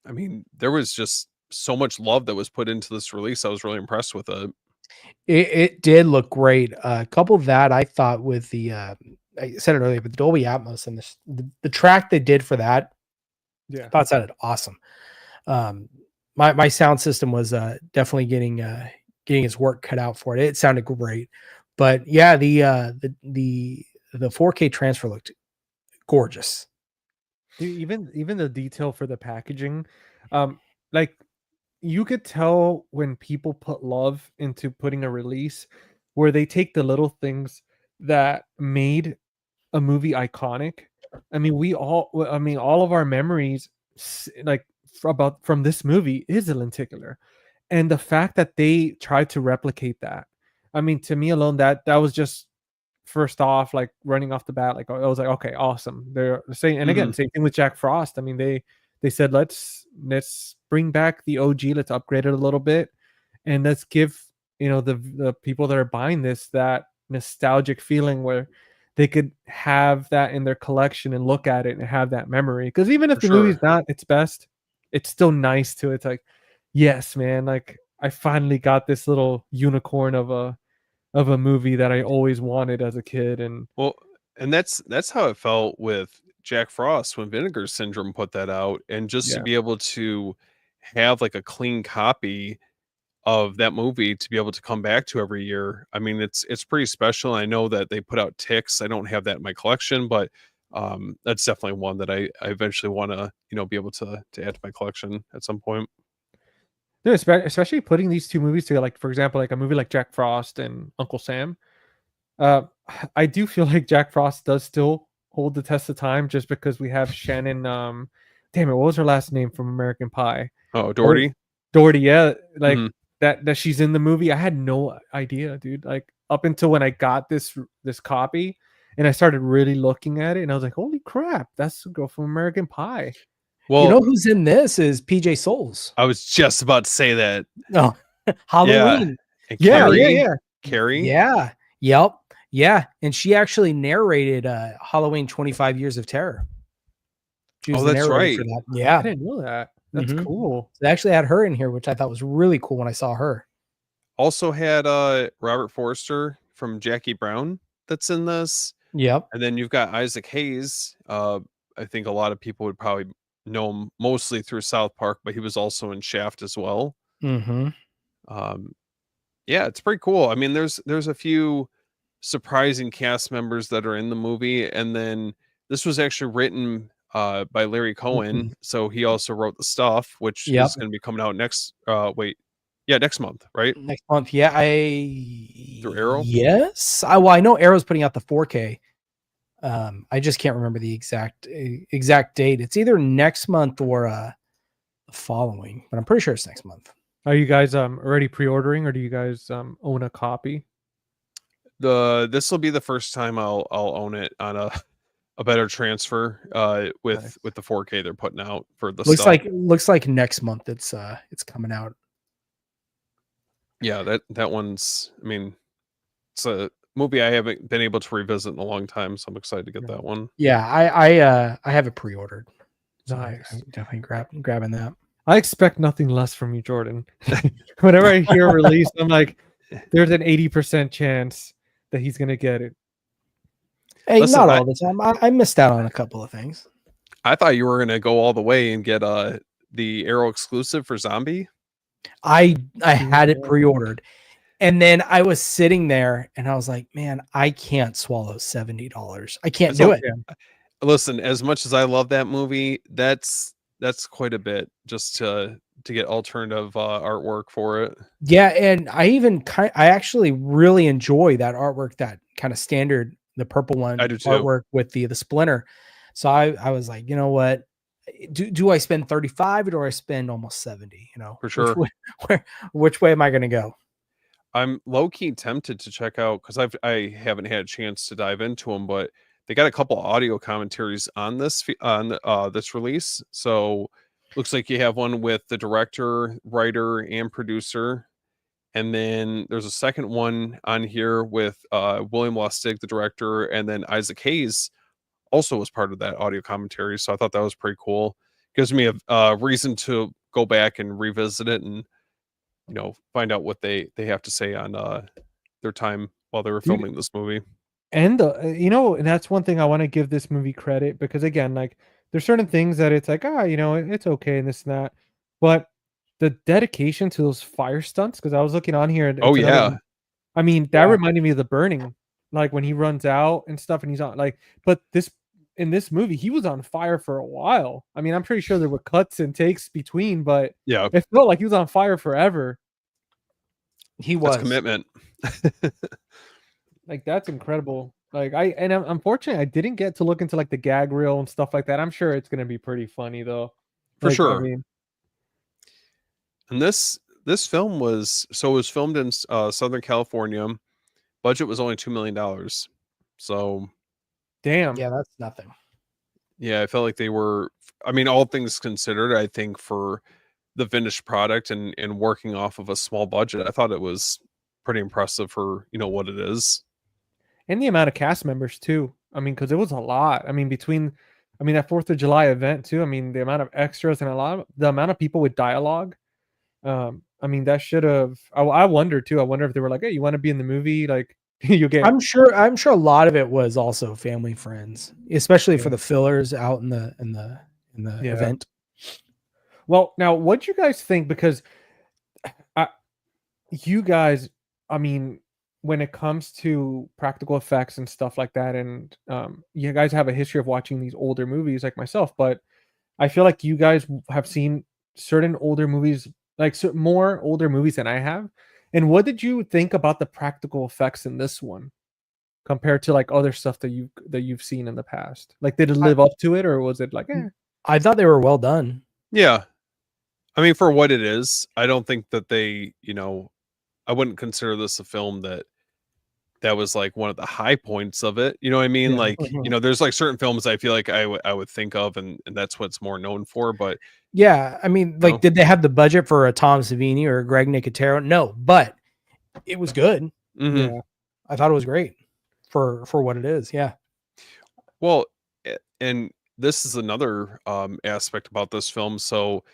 I mean, there was just so much love that was put into this release. I was really impressed with it. It did look great. Couple of that I thought with the I said it earlier, but the Dolby Atmos and the track they did for that, I thought it sounded awesome. My sound system was definitely getting its work cut out for it. It sounded great, but yeah, the 4K transfer looked gorgeous. Dude, even the detail for the packaging, like you could tell when people put love into putting a release, where they take the little things that made a movie iconic. I mean, all of our memories like from this movie is a lenticular, and the fact that they tried to replicate that, I mean, to me alone, that was just first off, like running off the bat, like I was like, okay, awesome. They're saying, and again, same thing with Jack Frost. I mean, they said let's bring back the OG, let's upgrade it a little bit, and let's give the people that are buying this that nostalgic feeling where they could have that in their collection and look at it and have that memory. Because even if the movie's not its best, it's still nice to. It's like, yes, man, like I finally got this little unicorn of a movie that I always wanted as a kid. And that's how it felt with Jack Frost when Vinegar Syndrome put that out, and just to be able to have like a clean copy of that movie to be able to come back to every year. I mean, it's pretty special. I know that they put out Ticks. I don't have that in my collection, but that's definitely one that I eventually want to be able to add to my collection at some point. Yeah, especially putting these two movies together, like for example, like a movie like Jack Frost and Uncle Sam. I do feel like Jack Frost does still hold the test of time, just because we have Shannon. Damn it, what was her last name from American Pie? Oh, Doherty. Doherty, yeah, like Mhm. that she's in the movie. I had no idea, dude. Like up until when I got this copy and I started really looking at it, and I was like, holy crap, that's the girl from American Pie. You know Well, who's in this is PJ Souls. I was just about to say that. No, Halloween. And Yeah, Carrie, yeah. Carrie. Yeah. Yep. Yeah. And she actually narrated Halloween 25 Years of Terror. She was Oh, the that's narrator right. for that. I Yeah. didn't know that. That's Mhm. cool. They actually had her in here, which I thought was really cool when I saw her. Also had Robert Forster from Jackie Brown that's in this. Yep. And then you've got Isaac Hayes. I think a lot of people would probably know him mostly through South Park, but he was also in Shaft as well. Mm-hmm. Yeah, it's pretty cool. I mean, there's a few surprising cast members that are in the movie, and then this was actually written by Larry Cohen, Mhm. so he also wrote the stuff, which Yep. is going to be coming out next next month, right? Next month. Yeah. Through Arrow? Yes. I know Arrow's putting out the 4K. I just can't remember the exact date. It's either next month or the following, but I'm pretty sure it's next month. Are you guys already pre-ordering, or do you guys own a copy? This will be the first time I'll own it on a better transfer with Nice. with the 4K they're putting out for the Looks stuff. looks like next month it's coming out. Yeah, that one's, I mean, it's a movie I haven't been able to revisit in a long time, so I'm excited to get that one. Yeah, I have it pre-ordered. So Nice. I'm definitely grabbing that. I expect nothing less from you, Jordan. Whenever I hear a release, I'm like, there's an 80% chance that he's gonna get it. Hey, Listen, not all the time. I missed out on a couple of things. I thought you were gonna go all the way and get the Arrow exclusive for Zombie. I had it pre-ordered, and then I was sitting there and I was like, man, I can't swallow $70. I can't do it. Listen, as much as I love that movie, that's quite a bit just to get alternative artwork for it. Yeah, and I actually really enjoy that artwork, that kind of standard, the purple one I do too. artwork with the splinter. So I was like, you know what? Do I spend 35 or do I spend almost 70? You know, For sure. Which way am I going to go? I'm low key tempted to check out, because I haven't had a chance to dive into them, but they got a couple audio commentaries on this this release. So looks like you have one with the director, writer, and producer, and then there's a second one on here with William Lustig, the director, and then Isaac Hayes also was part of that audio commentary. So I thought that was pretty cool. Gives me a reason to go back and revisit it and, you know, find out what they have to say on their time while they were filming this movie. And and that's one thing I want to give this movie credit, because again, like there's certain things that it's like, it's okay and this and that, but the dedication to those fire stunts, because I was looking on here. Oh yeah. I mean, that reminded me of The Burning, like when he runs out and stuff, and he's on like, but in this movie, he was on fire for a while. I mean, I'm pretty sure there were cuts and takes between, but yeah, it felt like he was on fire forever. He was. That's commitment. Like, that's incredible. Like, unfortunately, I didn't get to look into like the gag reel and stuff like that. I'm sure it's gonna be pretty funny though. For Like, sure. I mean, and this film was filmed in Southern California. Budget was only $2 million. So damn. Yeah, that's nothing. Yeah, I felt like they were, I mean, all things considered, I think for the finished product and working off of a small budget, I thought it was pretty impressive for, you know, what it is. And the amount of cast members too. I mean, because it was a lot. I mean, that 4th of July event too. I mean, the amount of extras and the amount of people with dialogue. I mean, that should have. I wonder too. I wonder if they were like, "Hey, you want to be in the movie?" Like, you get. I'm sure a lot of it was also family friends, especially for the fillers out in the event. Well, now, what do you guys think? Because you guys, I mean, when it comes to practical effects and stuff like that, and you guys have a history of watching these older movies like myself, but I feel like you guys have seen certain older movies, like more older movies than I have. And what did you think about the practical effects in this one compared to like other stuff that you've seen in the past? Like, did it live up to it, or was it like, I thought they were well done. Yeah. I mean, for what it is, I don't think that they, I wouldn't consider this a film that was like one of the high points of it. You know what I mean? Yeah. Like, Mhm. there's like certain films I feel like I would think of, and that's what's more known for. But Yeah, I mean, like, know? did they have the budget for a Tom Savini or a Greg Nicotero? No, but it was good. mhm. Yeah. I thought it was great for what it is. Yeah. Well, and this is another aspect about this film. So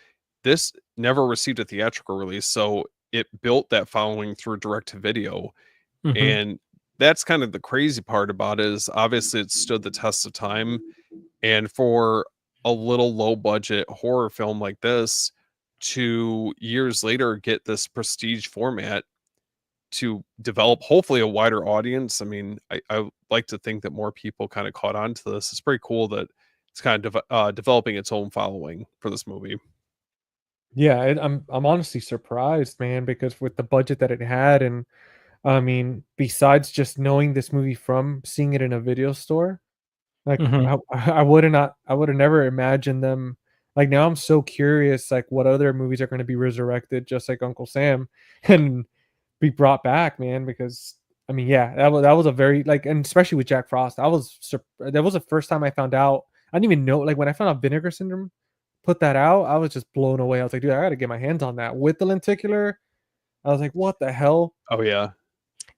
this never received a theatrical release, so it built that following through direct to video. Mhm. And that's kind of the crazy part about it, is obviously it stood the test of time. And for a little low budget horror film like this to years later get this prestige format to develop hopefully a wider audience. I mean, I like to think that more people kind of caught on to this. It's pretty cool that it's kind of developing its own following for this movie. Yeah, I'm honestly surprised, man, because with the budget that it had, and I mean, besides just knowing this movie from seeing it in a video store, like Mhm. I would have never imagined them. Like now, I'm so curious, like what other movies are going to be resurrected, just like Uncle Sam, and be brought back, man. Because I mean, yeah, that was a very like, and especially with Jack Frost, that was the first time I found out. I didn't even know, like when I found out Vinegar Syndrome put that out, I was just blown away. I was like, dude, I got to get my hands on that with the lenticular. I was like, what the hell? Oh yeah.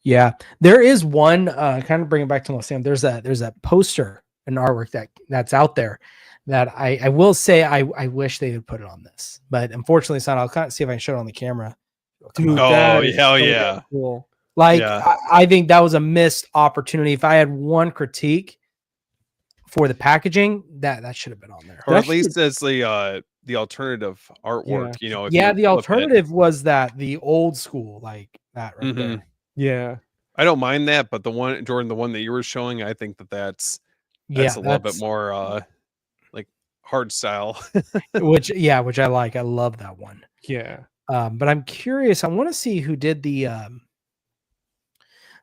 Yeah, there is one. Kind of bring it back to Los Angeles. There's that poster and artwork that's out there that I will say I wish they would put it on this, but unfortunately it's not. I'll kind of see if I can show it on the camera. It'll come Dude, up. Oh that is hell so yeah. cool. Like Yeah. I think that was a missed opportunity. If I had one critique for the packaging, that should have been on there. Or That at least as the alternative artwork, if Yeah, you the flip it. alternative was that the old school, like that right Mhm. there. Yeah. I don't mind that, but the one, Jordan, the one that you were showing, I think that's Yeah, a little bit more like hard style. which I like. I love that one. Yeah. But I'm curious. I want to see who did the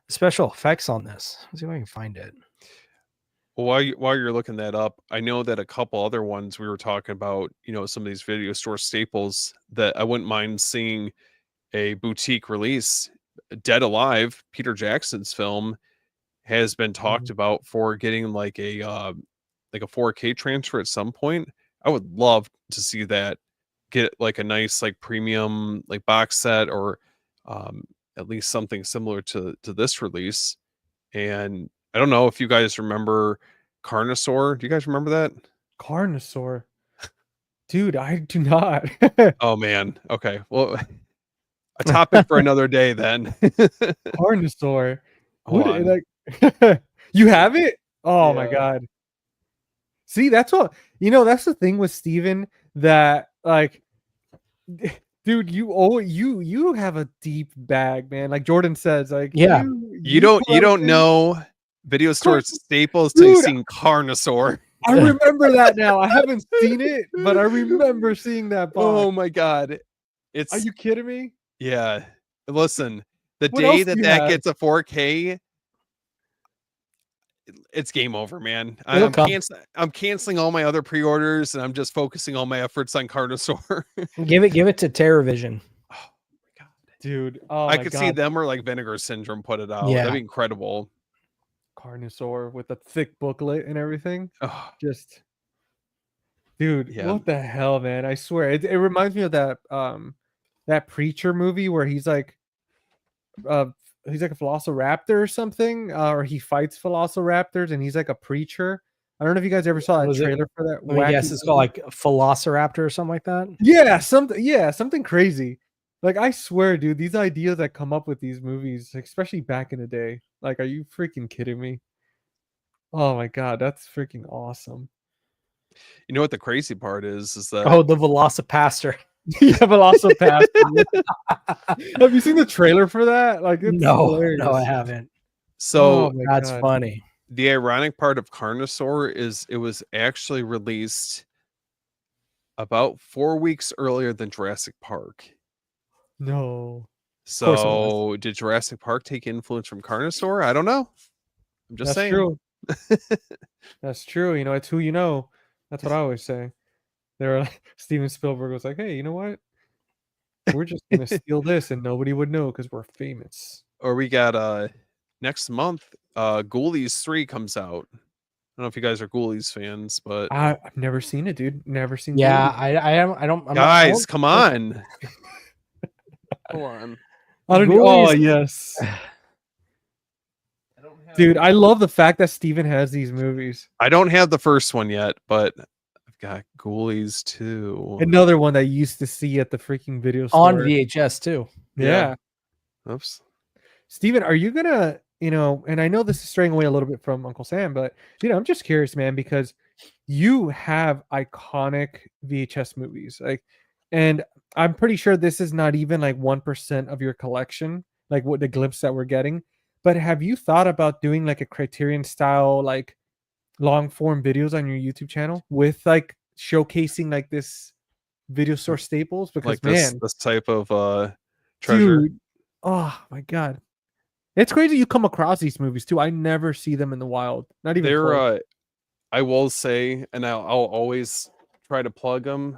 special effects on this. Let's see if I can find it. Well, while you're looking that up, I know that a couple other ones we were talking about, some of these video store staples that I wouldn't mind seeing a boutique release. Dead Alive, Peter Jackson's film, has been talked Mhm. about for getting like a 4K transfer at some point. I would love to see that get like a nice like premium like box set, or um, at least something similar to this release. And I don't know if you guys remember Carnosaur. Do you guys remember that? Carnosaur. Dude, I do not. Oh man. Okay. Well, a topic for another day then. Carnosaur. Hold What on. like you have it? Oh my Yeah. god. See, that's what that's the thing with Steven that like dude, you have a deep bag, man. Like Jordan says, like Yeah. You don't collecting- know video store Car- staples till you've Dude, seen Carnosaur. I remember that now. I haven't seen it, but I remember seeing that box. Oh my god. It's Are you kidding me? yeah. Listen, the What day else do that you that have? gets a 4K, it's game over, man. It'll come. I'm canceling all my other pre-orders, and I'm just focusing all my efforts on Carnosaur. Give it to TerraVision. Oh my god. Dude, oh I my could god. see them or like Vinegar Syndrome put it out. Yeah. That'd be incredible. Carnosaur with a thick booklet and everything. Oh, Just dude, Yeah. what the hell, man? I swear it reminds me of that preacher movie where he's like a velociraptor or something, or he fights velociraptors and he's like a preacher. I don't know if you guys ever saw that Was it- trailer for that. Let me guess, wacky it's called movie. like Velociraptor or something like that. Something crazy. Like I swear, dude, these ideas that come up with these movies, especially back in the day, like, are you freaking kidding me? Oh my god, that's freaking awesome. you know what the crazy part is that Oh, the Velocipaster. Yeah, Velocipaster. Have you seen the trailer for that? Like, it's No, hilarious. I haven't. so Oh my That's God. funny. the ironic part of Carnosaur is it was actually released about 4 weeks earlier than Jurassic Park. No. course it was. So did Jurassic Park take influence from Carnosaur? I don't know. I'm just That's saying. true. That's true. It's who you know. That's what I always say. They were like, Steven Spielberg was like, hey, you know what? We're just gonna steal this and nobody would know because we're famous. Or we got next month, Ghoulies 3 comes out. I don't know if you guys are Ghoulies fans, but I've never seen it, dude. Never seen. Yeah, Ghoulies. I don't. I'm guys, not, come on. Hold on. I don't. Oh yes, I don't have, dude. I love the fact that Steven has these movies. I don't have the first one yet, but I've got Ghoulies 2. Another one that you used to see at the freaking video store on VHS too. Yeah. Oops. Steven, are you gonna, and I know this is straying away a little bit from Uncle Sam, but I'm just curious, man, because you have iconic VHS movies, and I'm pretty sure this is not even like 1% of your collection, like what the glimpse that we're getting. But have you thought about doing like a Criterion style, like long form videos on your YouTube channel with like showcasing like this video store staples? Because Like man, this type of treasure. dude, oh my god. It's crazy you come across these movies too. I never see them in the wild. Not even close. I will say, and I'll always try to plug them,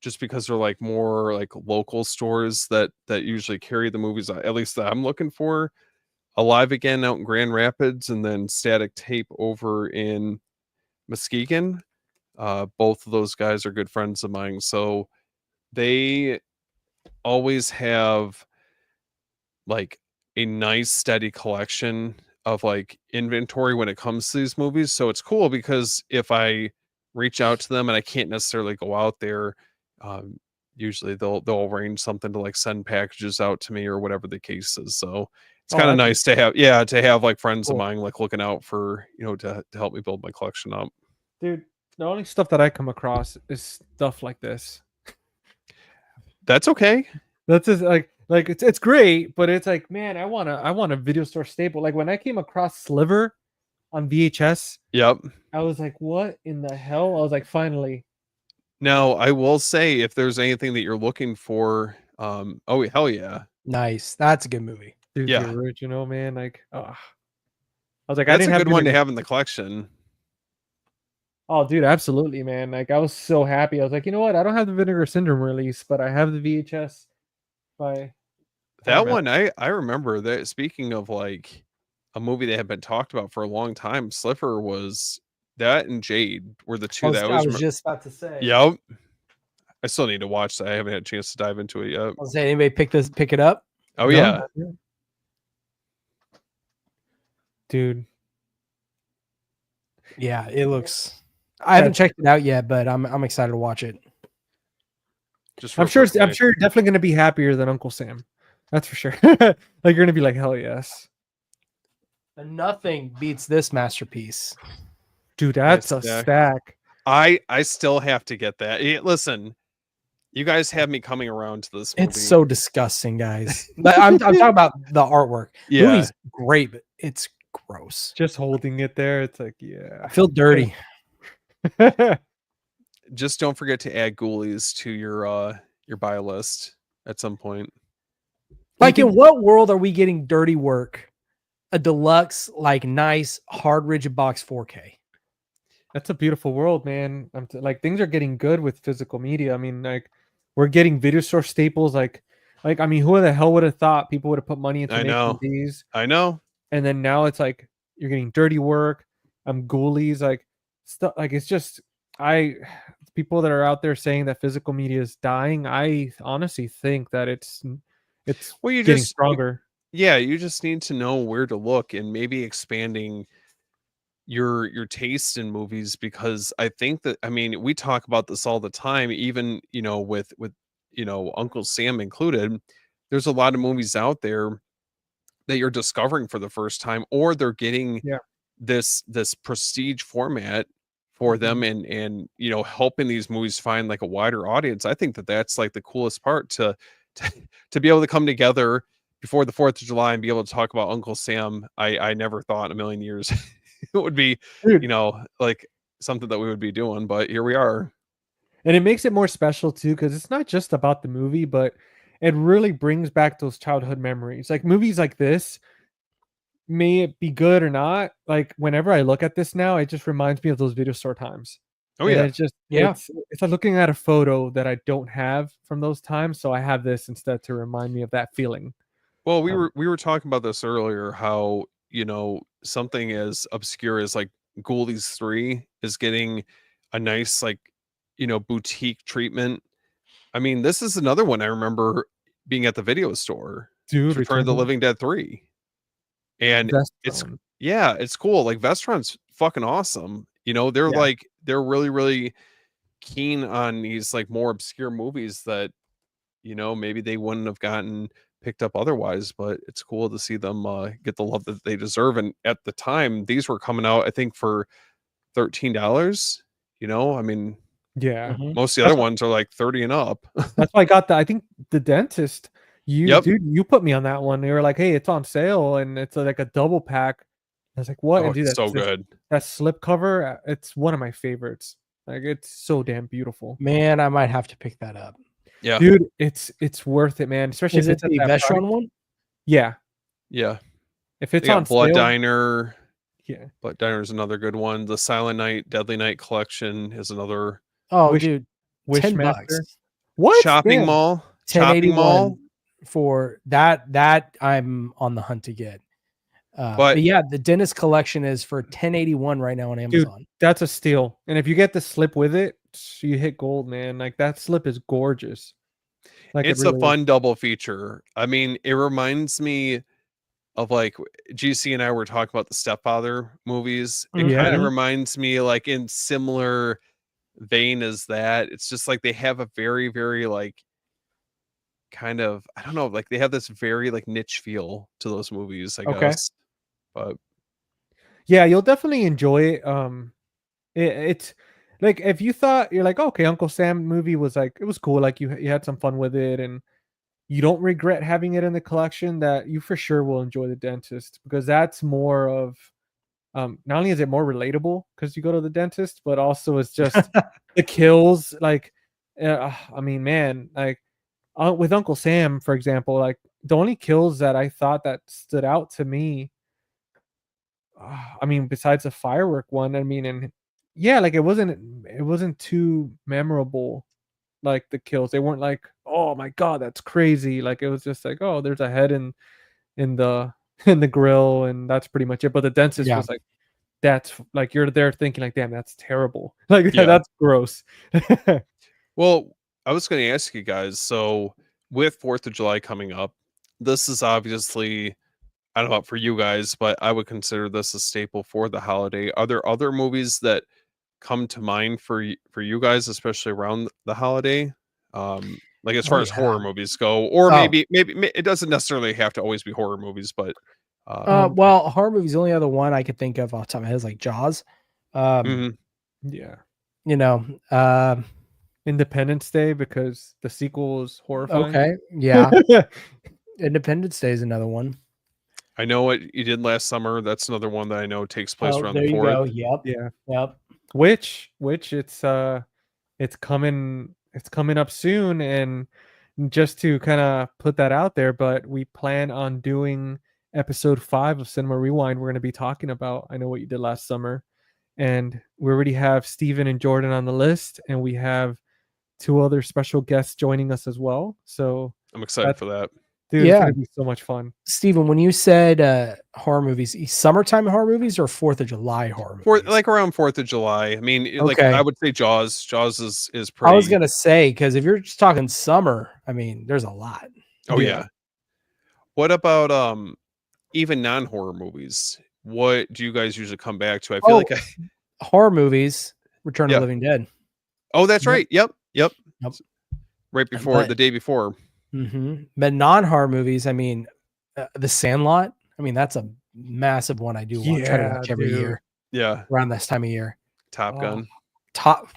just because they're like more like local stores that usually carry the movies, at least that I'm looking for. Alive Again out in Grand Rapids, and then Static Tape over in Muskegon. Both of those guys are good friends of mine, so they always have like a nice steady collection of like inventory when it comes to these movies. So it's cool because if I reach out to them and I can't necessarily go out there, usually they'll arrange something to like send packages out to me or whatever the case is. So it's kind of nice to have like friends of mine like looking out for, to help me build my collection up. Dude, the only stuff that I come across is stuff like this. That's okay. That's just like it's great, but it's like, man, I want a video store staple. Like when I came across Sliver on VHS, yep, I was like, what in the hell? I was like, finally. Now I will say, if there's anything that you're looking for, oh hell yeah, Nice. That's a good movie. Dude, yeah, the original, man. Like, I was like, that's I didn't a have good one to have in the collection. Oh, dude, absolutely, man. Like, I was so happy. I was like, you know what? I don't have the Vinegar Syndrome release, but I have the VHS by that one. I remember that. Speaking of like a movie that had been talked about for a long time, Sliver was that, and Jade were the two I was just about to say. Yep. I still need to watch that. I haven't had a chance to dive into it yet. I'll say, anybody pick it up? Oh yeah, dude. Yeah, it looks. I haven't checked it out yet, but I'm excited to watch it. I'm sure you're definitely going to be happier than Uncle Sam. That's for sure. Like you're going to be like, hell yes. And nothing beats this masterpiece. Dude, that's a stack. I still have to get that. Listen, you guys have me coming around to this movie. It's so disgusting, guys. I'm talking about the artwork. Yeah. The movie's great, but it's gross. Just holding it there, it's like, yeah. I feel dirty. Just don't forget to add Ghoulies to your buy list at some point. Like, in what world are we getting dirty work? A deluxe, like, nice, hard rigid box 4K. That's a beautiful world, man. Like, things are getting good with physical media. I mean, like, we're getting video store staples. Like, I mean, who the hell would have thought people would have put money into making these? I know. And then now it's like you're getting dirty work. Ghoulies, like stuff. Like, it's just people that are out there saying that physical media is dying. I honestly think that it's getting stronger. You just need to know where to look and maybe expanding your taste in movies, because I think that, I mean, we talk about this all the time, even with Uncle Sam included. There's a lot of movies out there that you're discovering for the first time, or they're getting this prestige format for them, and helping these movies find like a wider audience. I think that that's like the coolest part, to be able to come together before the 4th of July and be able to talk about Uncle Sam. I never thought in a million years it would be, like something that we would be doing, but here we are. And it makes it more special too, because it's not just about the movie, but it really brings back those childhood memories. Like movies like this, may it be good or not, like whenever I look at this now, it just reminds me of those video store times. Oh And yeah. it's just Yeah. it's like looking at a photo that I don't have from those times, so I have this instead to remind me of that feeling. Well, we Um, were talking about this earlier, how, you know, something as obscure as like Ghoulies 3 is getting a nice, like, you know, boutique treatment. I mean, this is another one I remember being at the video store. Dude, Return of the Living Dead 3. And it's Vestron. yeah, it's cool. Like Vestron's fucking awesome. You know, they're Yeah. like they're really, really keen on these like more obscure movies that, you know, maybe they wouldn't have gotten picked up otherwise, but it's cool to see them get the love that they deserve. And at the time, these were coming out, I think, for $13. You know, I mean, Yeah. Mhm. most of the That's other why ones are like 30 and up. that's why I got I think the dentist, Yep. you put me on that one. They were like, "Hey, it's on sale and it's like a double pack." I was like, "What?" Oh, And dude, it's so good. that slip cover, it's one of my favorites. Like it's so damn beautiful. Man, I might have to pick that up. Yeah. Dude, it's worth it, man. Especially Is if it it's at the that price. Vestron one? Yeah. Yeah. If it's They on got Blood sale, Diner. yeah. Blood Diner is another good one. The Silent Night, Deadly Night collection is another. Oh, Wish- dude, $10. Wishmaster. What? Shopping Damn. Mall. Shopping Mall. 1081 for that I'm on the hunt to get. But yeah, the dentist collection is for 1081 right now on Amazon. That's a steal. And if you get the slip with it, you hit gold, man. Like that slip is gorgeous. Like It's it really a fun double feature. I mean, it reminds me of like GC and I were talking about the Stepfather movies. It kind Yeah. of reminds me like in similar vein as that. It's just like they have a very, very like kind of, I don't know, like they have this very like niche feel to those movies, I Okay. guess. But Yeah, you'll definitely enjoy it. It's like if you thought you're like, okay, Uncle Sam movie was like it was cool, like you had some fun with it, and you don't regret having it in the collection, that you for sure will enjoy the dentist, because that's more of not only is it more relatable because you go to the dentist, but also it's just the kills. Like, I mean, man, like with Uncle Sam, for example, like the only kills that I thought that stood out to me, I mean, besides the firework one, I mean, and yeah, like it wasn't too memorable. Like the kills, they weren't like, oh my god, that's crazy. Like it was just like, oh, there's a head in the in the grill, and that's pretty much it. But the dentist Yeah. was like, that's like you're there thinking like, damn, that's terrible. Like Yeah. that's gross. well, I was going to ask you guys, so with 4th of July coming up, this is obviously, I don't know for you guys, but I would consider this a staple for the holiday. Are there other movies that come to mind for you guys, especially around the holiday? Like as far as horror movies go, or maybe it doesn't necessarily have to always be horror movies, but Well, horror movies, the only other one I could think of off the top of my head is like Jaws. mhm. Yeah. You know, Independence Day, because the sequel is horrifying. okay, yeah. Independence Day is another one. I know what you did last summer. That's another one that I know takes place Oh, around there the you 4th. go. Yep. Yeah. Yep. Which it's coming up soon, and just to kind of put that out there, but we plan on doing episode 5 of Cinema Rewind. We're going to be talking about I Know What You Did Last Summer, and we already have Steven and Jordan on the list, and we have 2 other special guests joining us as well. So I'm excited for that. dude, it's Yeah. going to be so much fun. Steven, when you said horror movies, summertime horror movies or 4th of July horror movies? Like around 4th of July. I mean, like Okay. I would say Jaws. Jaws is pretty. I was gonna say, because if you're just talking summer, I mean, there's a lot. Oh yeah. What about even non-horror movies? What do you guys usually come back to? I feel like horror movies, Return of Yeah. the Living Dead. Oh, that's Yep. right. Yep. Yep. Right before But- the day before. Mm-hmm. But non-horror movies, I mean, The Sandlot. I mean, that's a massive one. I do try to watch every dude. year Yeah. around this time of year. Top Gun. Top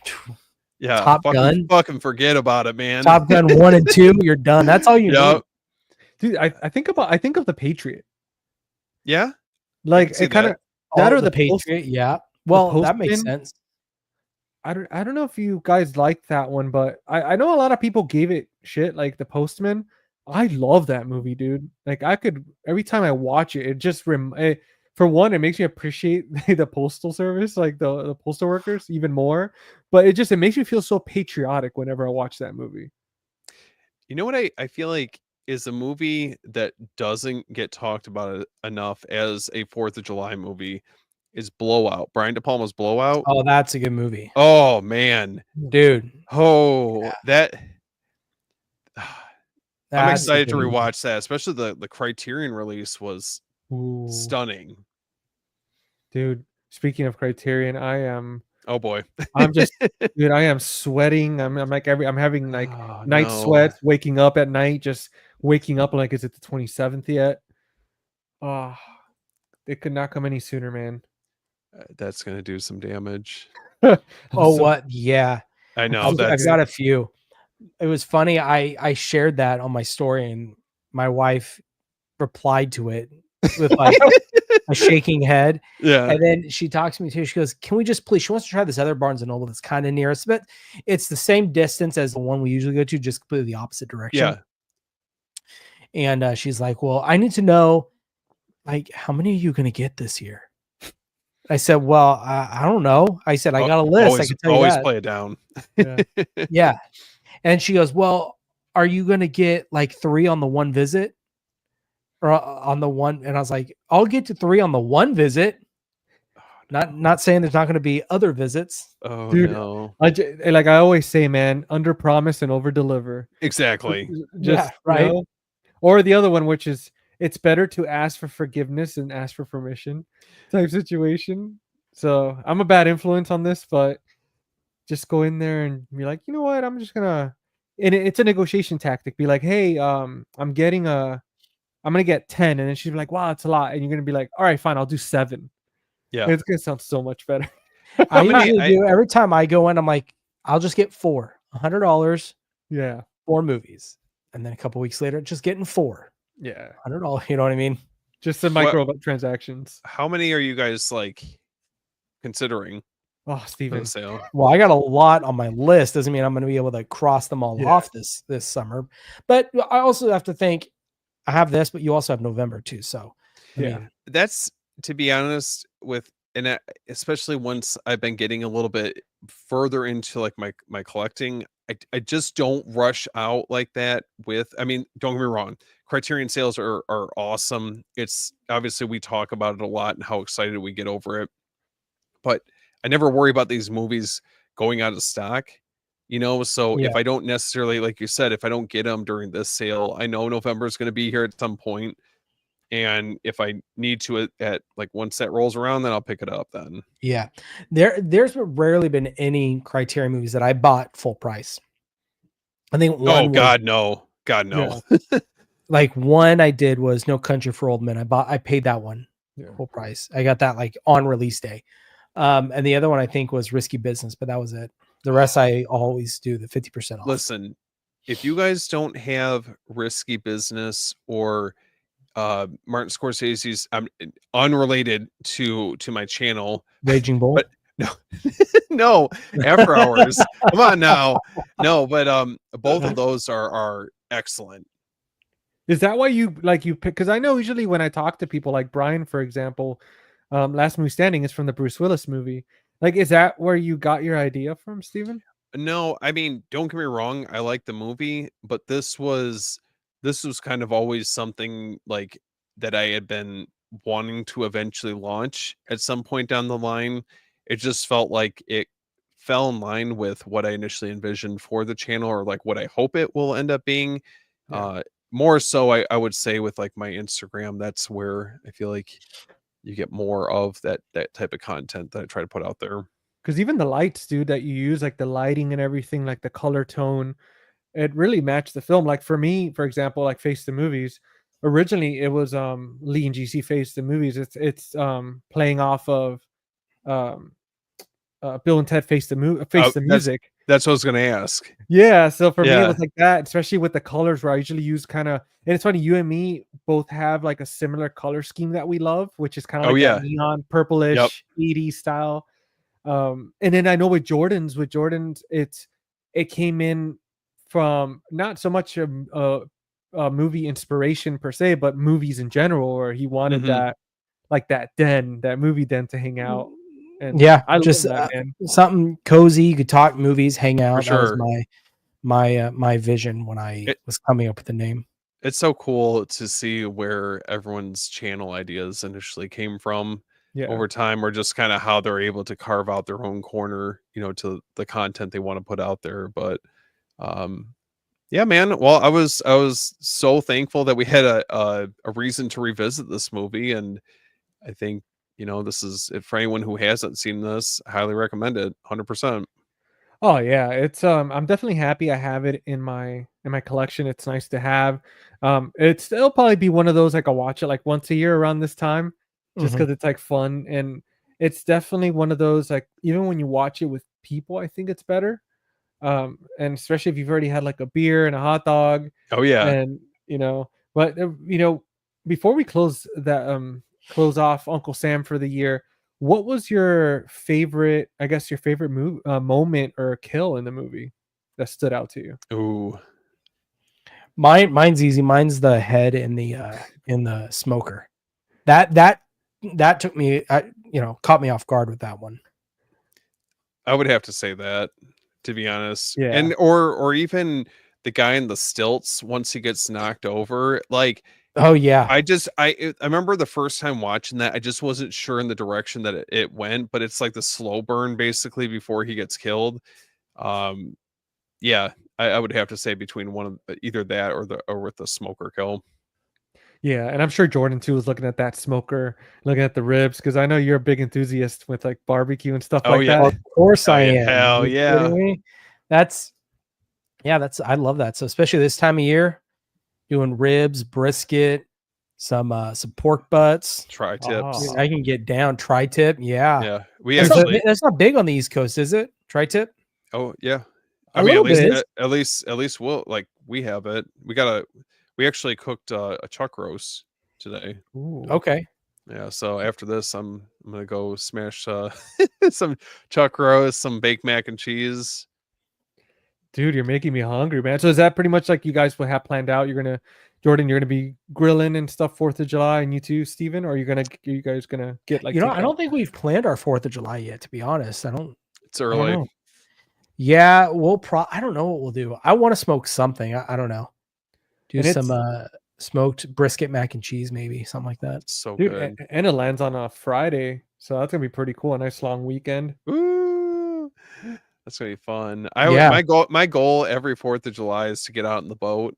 Yeah. Top Gun. Fucking forget about it, man. Top Gun 1 and 2. You're done. That's all you Yep. need. Dude, I think of the Patriot. Yeah. Like see it kind of All that or of the Patriot. Yeah. Well, that makes Postman. sense. I don't know if you guys like that one, but I know a lot of people gave it shit, like The Postman. I love that movie, dude. Like I could every time I watch it, it just for for one, it makes me appreciate the postal service, like the postal workers, even more. But it makes me feel so patriotic whenever I watch that movie. You know what I feel like is a movie that doesn't get talked about enough as a 4th of July movie is Blowout. Brian De Palma's Blowout. Oh, that's a good movie, Oh man. dude. Oh, that I'm That's a excited to good movie. rewatch that, especially the Criterion release was Ooh, stunning. dude. Speaking of Criterion, Oh boy. I'm just, dude, I am sweating. I'm having like Oh, night no. sweats, waking up at night, just waking up like, is it the 27th yet? Oh, it could not come any sooner, man. That's gonna do some damage. Oh, So- what? Yeah, I know. I've got a few. It was funny. I shared that on my story, and my wife replied to it with like a shaking head. Yeah. And then she talks to me too. She goes, "Can we just please?" She wants to try this other Barnes and Noble that's kind of near us, but it's the same distance as the one we usually go to, just completely the opposite direction. Yeah. And she's like, "Well, I need to know, like, how many are you going to get this year?" I said, "Well, I don't know." I said, "I got a list. I Always, can tell you always that." play it down. Yeah. Yeah. And she goes, "Well, are you going to get like 3 on the one visit or on the one?" And I was like, "I'll get to 3 on the one visit." Not saying there's not going to be other visits. Oh Dude, no. Like I always say, man, under promise and over deliver. Exactly. Just right. you know? Or the other one, which is it's better to ask for forgiveness than ask for permission type situation. So I'm a bad influence on this, but just go in there and be like, you know what, I'm just gonna, and it's a negotiation tactic. Be like, hey, I'm gonna get 10, and then she's like, wow, it's a lot, and you're gonna be like, all right, fine, I'll do 7. Yeah. It's gonna sound so much better. I many- usually do every time I go in, I'm like, I'll just get 4, $100, Yeah, 4 movies. And then a couple weeks later, just getting 4, yeah, $100. You know what I mean? just the micro transactions. How many are you guys like considering Oh, for Steven. the sale? Well, I got a lot on my list. Doesn't mean I'm going to be able to cross them all Yeah. off this summer. But I also have to think, I have this, but you also have November too. So, I Yeah. mean, That's, to be honest, with, and especially once I've been getting a little bit further into like my collecting, I just don't rush out like that with, I mean, don't get me wrong, Criterion sales are awesome. It's obviously, we talk about it a lot and how excited we get over it, but I never worry about these movies going out of stock, so Yeah. if I don't necessarily, like you said, if I don't get them during this sale, I know November is going to be here at some point, and if I need to at like once that rolls around, then I'll pick it up then. yeah, there's rarely been any Criterion movies that I bought full price. I think one Oh was, God, no. God, no. like one I did was No Country for Old Men. I paid that one Yeah. full price. I got that like on release day. And the other one I think was Risky Business, but that was it. The rest I always do the 50% off. Listen, if you guys don't have Risky Business or Martin Scorsese's, unrelated to my channel, Raging Bull. but no, After Hours. Come on now. No, but both of those are excellent. Is that why you pick? Because I know usually when I talk to people like Brian, for example, Last Movie Standing is from the Bruce Willis movie. Like, is that where you got your idea from, Steven? No, I mean, don't get me wrong, I like the movie, but this was kind of always something like that I had been wanting to eventually launch at some point down the line. It just felt like it fell in line with what I initially envisioned for the channel, or like what I hope it will end up being. Yeah. More so, I would say with like my Instagram, that's where I feel like you get more of that type of content that I try to put out there. Because even the lights, dude, that you use, like the lighting and everything, like the color tone, it really matched the film. Like for me, for example, like Face the Movies, originally it was Lee and GC Face the Movies. It's playing off of Bill and Ted Face the Music. That's what I was gonna ask. Yeah, so for me Yeah. it was like that, especially with the colors, where I usually use kind of, and it's funny, you and me both have like a similar color scheme that we love, which is kind of Oh, like yeah. that neon purplish 80s style. And then I know with Jordans, it came in from not so much a movie inspiration per se, but movies in general, where he wanted Mhm. that like that movie den to hang out. And Yeah, I love just that, man. something cozy. You could talk movies, hang out. For That was sure. my vision when I was coming up with the name. It's so cool to see where everyone's channel ideas initially came from over time, or just kind of how they're able to carve out their own corner, to the content they want to put out there. But yeah, man. Well, I was so thankful that we had a reason to revisit this movie, and I think this is, if for anyone who hasn't seen this, highly recommend it, 100%. Oh yeah, it's I'm definitely happy I have it in my collection. It's nice to have. It'll probably be one of those like I'll watch it like once a year around this time, just because it's like fun, and it's definitely one of those like even when you watch it with people, I think it's better. And especially if you've already had like a beer and a hot dog, Oh yeah. and but before we close off Uncle Sam for the year, what was your favorite, I guess your favorite moment or kill in the movie that stood out to you? Ooh. Mine's easy. Mine's the head in the smoker. That took me, caught me off guard with that one. I would have to say that, to be honest. Yeah. And or even the guy in the stilts once he gets knocked over, like, oh yeah. I remember the first time watching that, I just wasn't sure in the direction that it went, but it's like the slow burn basically before he gets killed. Yeah, I would have to say between one of either that or with the smoker kill. Yeah, and I'm sure Jordan too was looking at that smoker, looking at the ribs, because I know you're a big enthusiast with like barbecue and stuff like that. Of course I am. Hell yeah. I love that. So especially this time of year, doing ribs, brisket, some pork butts, tri-tips. I can get down tri-tip. Yeah. That's not big on the East Coast, is it? Tri-tip? Oh yeah. I mean, at least we'll, like, we have it. We actually cooked a chuck roast today. Ooh. Okay. Yeah, so after this, I'm gonna go smash some chuck roast, some baked mac and cheese. Dude, you're making me hungry, man. So is that pretty much like you guys will have planned out? Jordan, you're gonna be grilling and stuff 4th of July, and you too, Steven? Or are you guys gonna get like? I don't think we've planned our 4th of July yet. To be honest, It's early. Yeah, I don't know what we'll do. I want to smoke something. I don't know. Do some smoked brisket mac and cheese, maybe something like that. So dude, good. And it lands on a Friday, so that's gonna be pretty cool. A nice long weekend. Ooh, that's gonna be fun. My goal every 4th of July is to get out in the boat.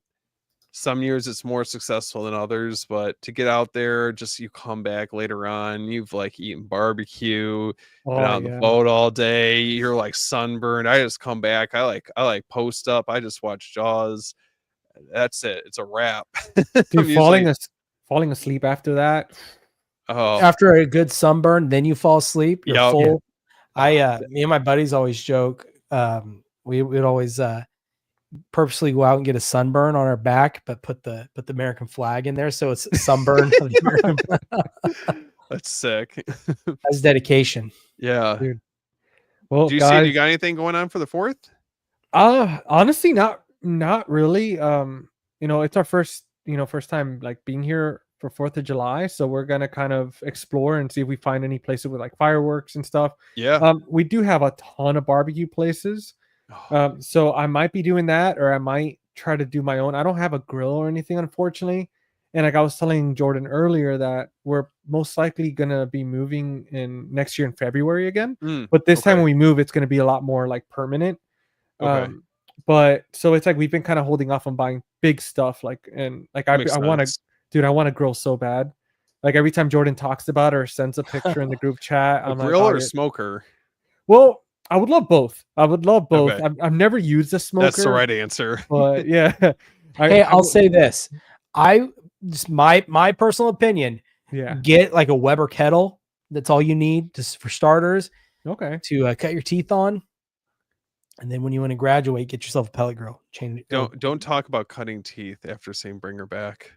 Some years it's more successful than others, but to get out there, just you come back later on, you've like eaten barbecue, been out on the boat all day, you're like sunburned. I just come back, I like post up, I just watch Jaws. That's it. It's a wrap. Dude, falling asleep after that. Oh, after a good sunburn, then you fall asleep. You're full. Yeah. Me and my buddies always joke. We would always purposely go out and get a sunburn on our back, but put the American flag in there, so it's sunburn. That's sick. That's dedication. Yeah. Dude. Well, do you got anything going on for the 4th? Honestly, not really. It's our first time like being here for 4th of July, so we're gonna kind of explore and see if we find any places with like fireworks and stuff. Yeah. We do have a ton of barbecue places. So I might be doing that, or I might try to do my own. I don't have a grill or anything, unfortunately. And like I was telling Jordan earlier, that we're most likely gonna be moving in next year in February again. But this time when we move, it's gonna be a lot more like permanent. But so it's like we've been kind of holding off on buying big stuff, I want to grill so bad. Like every time Jordan talks about it or sends a picture in the group chat, I'm grill like, or smoker? Well, I would love both. Okay. I've never used a smoker. That's the right answer. But yeah. I'll say this. My personal opinion. Yeah. Get like a Weber kettle. That's all you need just for starters. Okay. To cut your teeth on. And then when you want to graduate, get yourself a pellet grill. Don't talk about cutting teeth after saying Bring Her Back.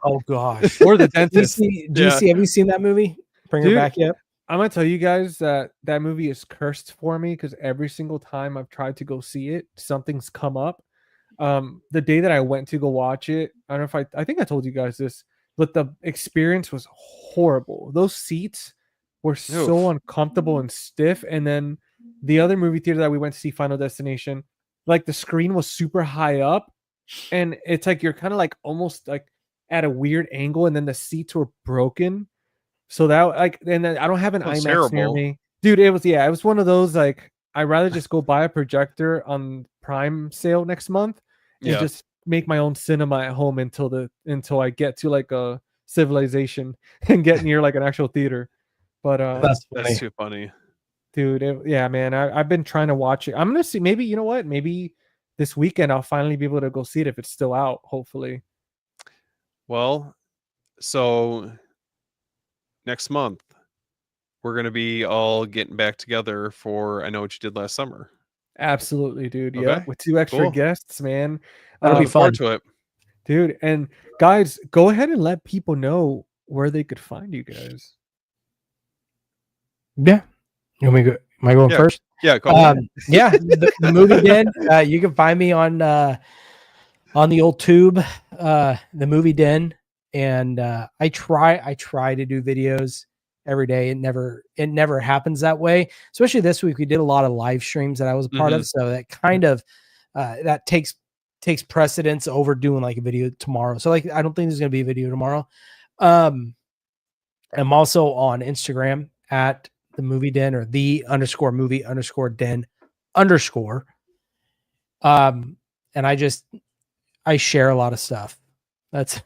Oh gosh. Or the dentist. Have you seen that movie? Bring Her Back yet? I'm gonna tell you guys that movie is cursed for me, because every single time I've tried to go see it, something's come up. The day that I went to go watch it, I don't know if I think I told you guys this. but the experience was horrible. Those seats were so uncomfortable and stiff. And then the other movie theater that we went to see, Final Destination, like the screen was super high up, and it's like you're kind of like almost like at a weird angle, and then the seats were broken. So that like, and then I don't have an That's IMAX near terrible. me, dude. It was one of those like I'd rather just go buy a projector on Prime sale next month and just make my own cinema at home until I get to like a civilization and get near like an actual theater. But that's too funny, dude. Yeah, man. I've been trying to watch it. I'm gonna see. Maybe you know what? Maybe this weekend I'll finally be able to go see it if it's still out. Hopefully. Well, so next month we're gonna be all getting back together for I Know What You Did Last Summer. Absolutely, dude. Okay, Yeah, with 2 extra guests, man. That'll be fun, to it, dude. And guys, go ahead and let people know where they could find you guys. Yeah. You want me to go? Am I going first? Yeah, go yeah. The movie den. You can find me on the old tube, the movie den, and I try to do videos every day. It never happens that way. Especially this week, we did a lot of live streams that I was a part of, so that kind of that takes precedence over doing like a video tomorrow. So like, I don't think there's gonna be a video tomorrow. I'm also on Instagram at the movie den, or the_movie_den_. And I share a lot of stuff. That's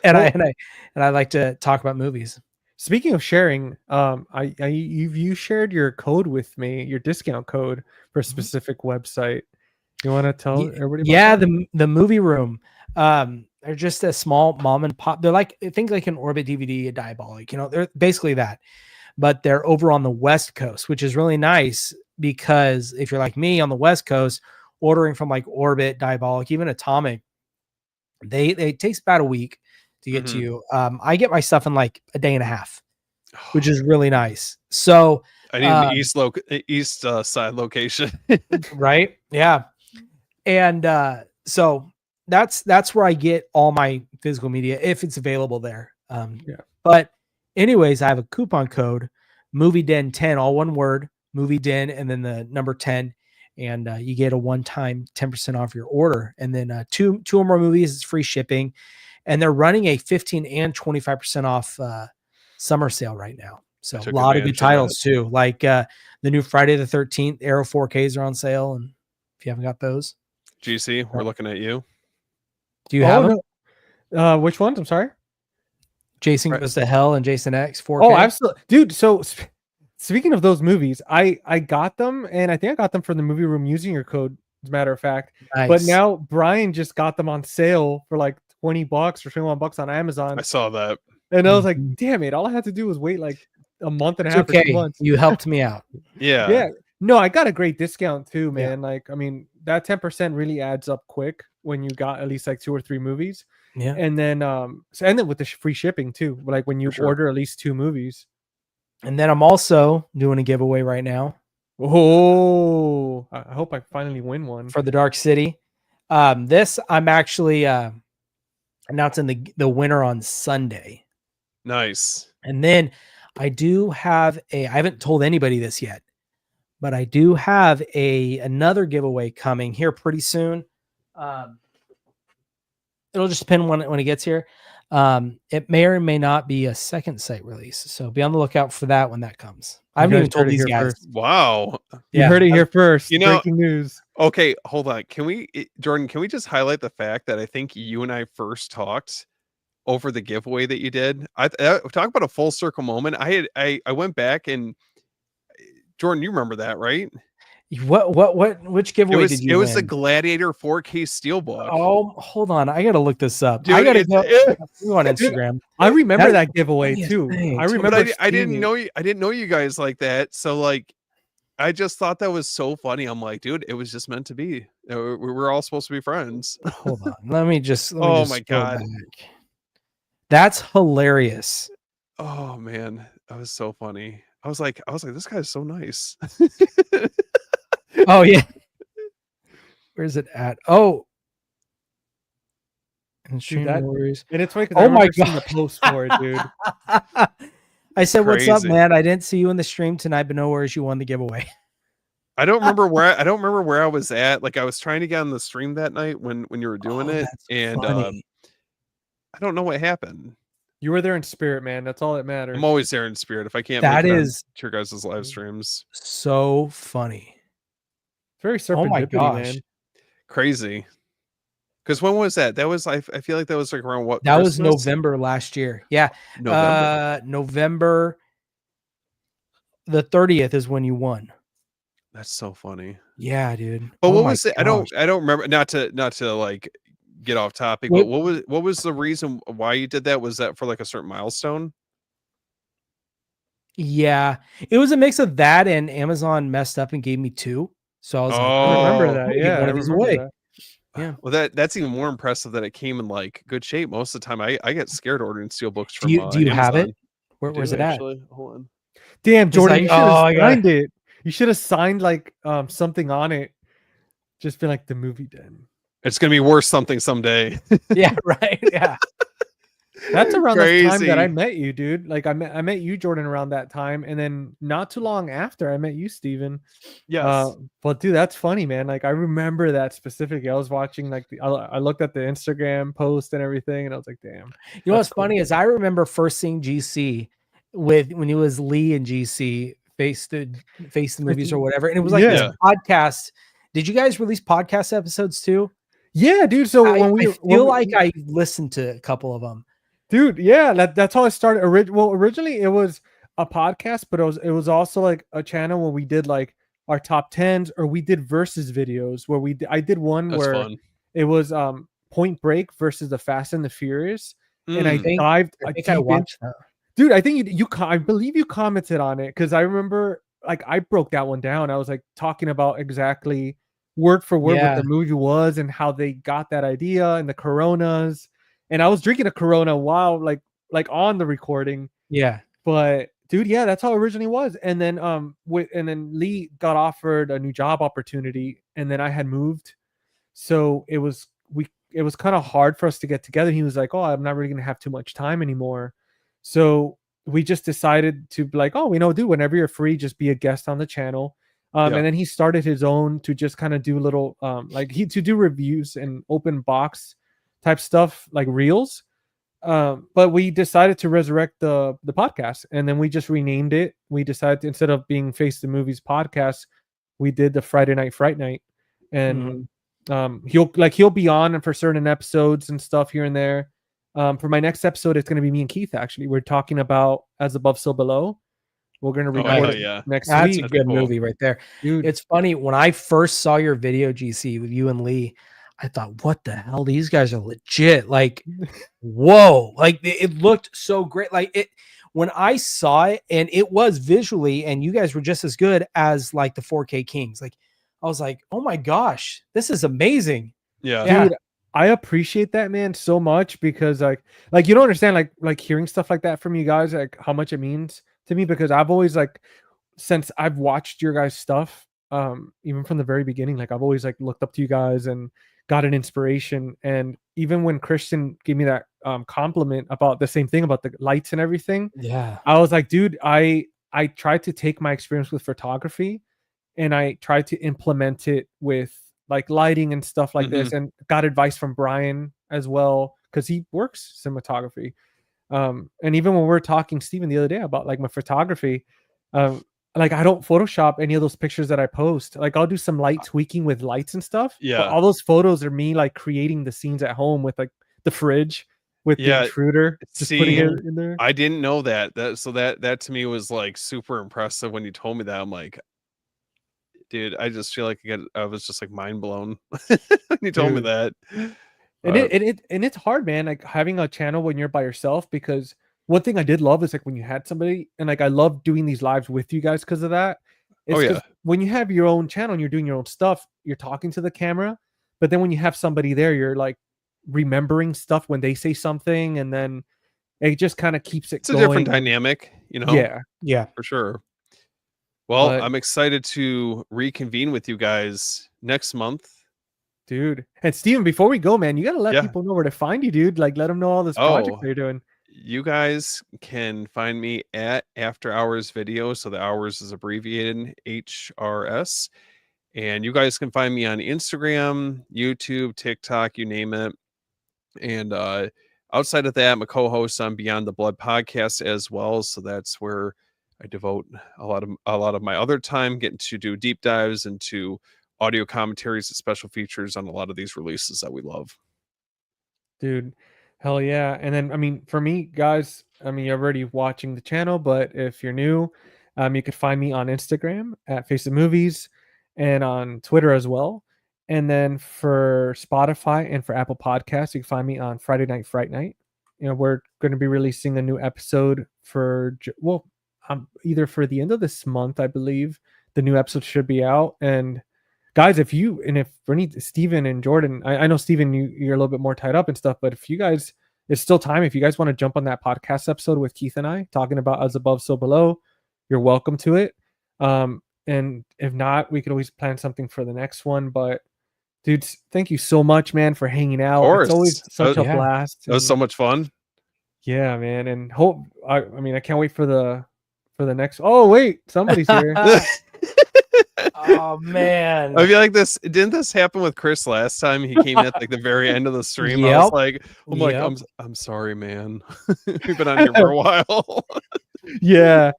and I like to talk about movies. Speaking of sharing, you shared your code with me, your discount code for a specific website. You want to tell everybody about that? the movie room. They're just a small mom and pop. They're like, think like an Orbit DVD, a Diabolic, they're basically that, but they're over on the West Coast, which is really nice because if you're like me on the West Coast, ordering from like Orbit, Diabolic, even Atomic, they takes about a week to get to you. I get my stuff in like a day and a half, which is really nice. So I need an east side location. Right. Yeah. And so that's where I get all my physical media if it's available there. But anyways, I have a coupon code, MovieDen10, all one word, MovieDen, and then the number 10, and you get a one-time 10% off your order. And then two or more movies is free shipping, and they're running a 15 and 25% off summer sale right now. So a lot of good titles too, like the new Friday the 13th Arrow 4Ks are on sale, and if you haven't got those, GC, we're looking at you. Do you have them? No. Which ones? I'm sorry. Jason Goes to Hell and Jason X 4K. Oh, absolutely, dude. So speaking of those movies, I got them, and I think I got them from the movie room using your code, as a matter of fact. Nice. But now Brian just got them on sale for like $20 or $21 on Amazon. I saw that, and I was like, damn it! All I had to do was wait like a month and a half or 2 months. You helped me out. Yeah. No, I got a great discount too, man. Yeah. Like, I mean, that 10% really adds up quick when you got at least like 2 or 3 movies. Yeah. And then with the free shipping too, like when you order at least 2 movies. And then I'm also doing a giveaway right now. Oh, I hope I finally win one for the Dark City. This I'm actually announcing the winner on Sunday. Nice. And then I do have I haven't told anybody this yet, but I do have another giveaway coming here pretty soon. It'll just depend when it gets here. It may or may not be a second site release, so be on the lookout for that when that comes. I haven't even told these guys. Wow, you heard it here first. Breaking news. Okay, hold on. Jordan? Can we just highlight the fact that I think you and I first talked over the giveaway that you did? I talk about a full circle moment. I went back and Jordan, you remember that, right? Which giveaway did you win? It was the Gladiator 4K Steelbook. Oh, hold on. I got to look this up. Dude, I got to go on Instagram. I remember that giveaway too. I remember. I didn't know you guys like that. So like, I just thought that was so funny. I'm like, dude, it was just meant to be. We're all supposed to be friends. Hold on. Let me just oh my God. Back. That's hilarious. Oh man. That was so funny. I was like, this guy's so nice. Oh yeah. Where's it at? Oh. And Dude, that, Warriors. and it's funny because I Oh my remember seeing the post for it, dude. I said, "What's up, Crazy. man? I didn't see you in the stream tonight, but no worries, you won the giveaway." I don't remember where I was at. Like I was trying to get on the stream that night when you were doing it, That's and funny. I don't know what happened. You were there in spirit, man. That's all that matters. I'm always there in spirit. If I can't That make it is on to your guys' live streams, so funny. Very Oh my serendipity, gosh. man. crazy. Because when was that? That was I feel like that was like around what? That was Christmas? November last year. Yeah. November. November the 30th is when you won. That's so funny. Yeah, dude. But Oh what my was it? I gosh. don't remember. Not to like get off topic, Wait. but what was the reason why you did that? Was that for like a certain milestone? Yeah. It was a mix of that and Amazon messed up and gave me 2. So I was like, I remember Oh. that. I'm gonna give Yeah, one I of these remember away. that. Yeah. Well, that's even more impressive that it came in like good shape. Most of the time, I get scared ordering steelbooks from. Do you have it? Amazon. Where's Do it at? actually? Hold on. Damn, Jordan, like, you should "Oh, I have got signed it. You should have signed like something on it. Just be like the movie den. It's gonna be worth something someday. Yeah, right. Yeah. That's around the time that I Crazy. met you, dude. Like I met you, Jordan, around that time, and then not too long after I met you, Steven. Yes. But dude, that's funny, man. Like I remember that specifically. I was watching like I looked at the Instagram post and everything, and I was like, damn. You know what's That's cool. funny is I remember first seeing GC when it was Lee and GC face the movies or whatever, and it was like this Yeah. podcast. Did you guys release podcast episodes too? Yeah, dude. So I when feel like I listened to a couple of them. Dude, yeah, that's how I started. Originally it was a podcast, but it was also like a channel where we did like our top 10s, or we did versus videos where I did one That's where fun. it was Point Break versus the Fast and the Furious, and I Mm. dived. I think deep I watched that. Dude, I think I believe you commented on it because I remember like I broke that one down. I was like talking about exactly word for word what Yeah. the movie was and how they got that idea and the Coronas. And I was drinking a Corona while like on the recording. Yeah. But dude, yeah, that's how it originally was. And then and then Lee got offered a new job opportunity, and then I had moved, so it was kind of hard for us to get together. He was like, "Oh, I'm not really gonna have too much time anymore," so we just decided to be like, "Oh, dude, whenever you're free, just be a guest on the channel." Yeah. And then he started his own to just kind of do little to do reviews and open box type stuff like reels. But we decided to resurrect the podcast, and then we just renamed it. We decided to, instead of being Face the Movies podcast, we did the Friday Night Fright Night, and he'll be on for certain episodes and stuff here and there. For my next episode, it's going to be me and Keith. Actually, we're talking about As Above, So Below. We're going to record it next That's week. a good movie right there. Dude. It's funny, when I first saw your video, GC, with you and Lee, I thought, what the hell? These guys are legit. Like, whoa. Like, it looked so great. Like, when I saw it, and it was visually, and you guys were just as good as like the 4K Kings. Like, I was like, oh my gosh, this is amazing. Yeah. Dude, I appreciate that, man, so much, because like you don't understand like hearing stuff like that from you guys, like how much it means to me, because I've always since I've watched your guys' stuff, even from the very beginning, like I've always like looked up to you guys and got an inspiration. And even when Christian gave me that compliment about the same thing about the lights and everything, yeah, I was like, dude, I tried to take my experience with photography and I tried to implement it with like lighting and stuff like this, and got advice from Brian as well, because he works cinematography. And even when we were talking, Steven, the other day about like my photography, like I don't Photoshop any of those pictures that I post. Like I'll do some light tweaking with lights and stuff. Yeah. But all those photos are me like creating the scenes at home with like the fridge with the intruder, just putting it in there. I didn't know that. That to me was like super impressive when you told me that. I'm like, dude, I just feel like I was just like mind blown when you told me that. And it's hard, man, like having a channel when you're by yourself, because one thing I did love is like when you had somebody, and like I love doing these lives with you guys because of that. It's when you have your own channel and you're doing your own stuff, you're talking to the camera, but then when you have somebody there, you're like remembering stuff when they say something, and then it just kind of keeps it going. A different dynamic, yeah, for sure. Well, I'm excited to reconvene with you guys next month dude. And Steven, before we go, man, you gotta let Yeah. people know where to find you, dude. Like, let them know all this project Oh. that you're doing. You guys can find me at After Hours Video. So the hours is abbreviated HRS. And you guys can find me on Instagram, YouTube, TikTok, you name it. And outside of that, I'm a co-host on Beyond the Blood podcast as well. So that's where I devote a lot of my other time, getting to do deep dives into audio commentaries and special features on a lot of these releases that we love. Dude, hell yeah. And then, I mean, for me, guys, I mean, you're already watching the channel, but if you're new, you could find me on Instagram at Face of Movies and on Twitter as well. And then for Spotify and for Apple Podcasts, you can find me on Friday Night Fright Night. You know, we're going to be releasing a new episode for, either for the end of this month, I believe. The new episode should be out. And guys, if Steven and Jordan, I know Steven, you're a little bit more tied up and stuff, but if you guys, it's still time. If you guys want to jump on that podcast episode with Keith and I talking about As Above, So Below, you're welcome to it. And if not, we could always plan something for the next one. But dudes, thank you so much, man, for hanging out. Of course. It's always such a yeah. blast. That was so much fun. Yeah, man. And I mean, I can't wait for the next. Oh, wait, somebody's here. Oh man, I feel like didn't this happen with Chris last time? He came at like the very end of the stream. I was like, I'm sorry, man. We've been on here for a while. Yeah.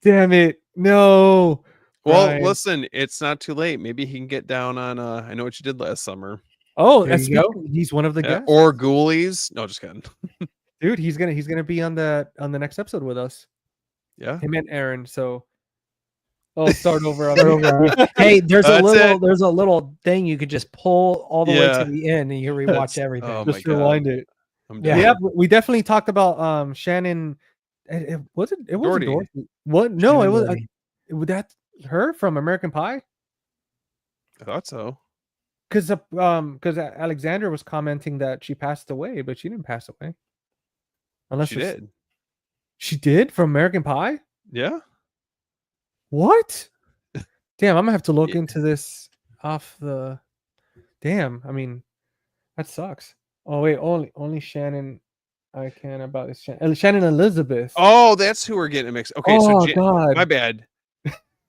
Damn it. No. Well, Brian. listen, it's not too late. Maybe he can get down on I Know What You Did Last Summer. Oh, There you go. he's one of the guests. Or Ghoulies. No, just kidding. Dude, he's gonna be on the next episode with us. Yeah. Him and Aaron. So start over. Hey, there's That's a little thing you could just pull all the way to the end and you rewatch everything. Oh Just my God. rewind it. I'm Yeah. done. Yeah, we definitely talked about Shannon. It wasn't Doherty. Dorothy. What? No, Shannon it was Doherty. that her from American Pie. I thought so. Because Alexander was commenting that she passed away, but she didn't pass away. Unless She did. She did from American Pie. Yeah. What? Damn, I'm gonna have to look Yeah. into this off the. Damn, I mean, that sucks. Oh wait, only Shannon. I can about this Shannon Elizabeth. Oh, that's who we're getting mixed. Okay, oh so God, my bad.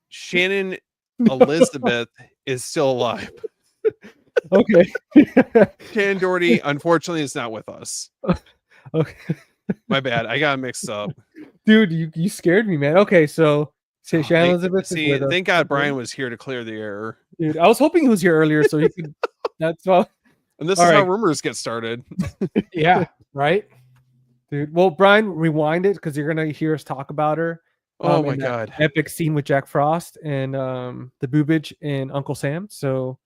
Shannon Elizabeth is still alive. Okay. Shannon Doherty, unfortunately, is not with us. Okay. My bad. I got mixed up. Dude, you scared me, man. Okay, so say Shannon Elizabeth. See, thank God Brian was here to clear the air. Dude, I was hoping he was here earlier so he could. That's all. And this All is how right. rumors get started. Yeah, right. Dude, well, Brian, rewind it because you're gonna hear us talk about her. Oh my in that God. Epic scene with Jack Frost and the boobage in Uncle Sam. So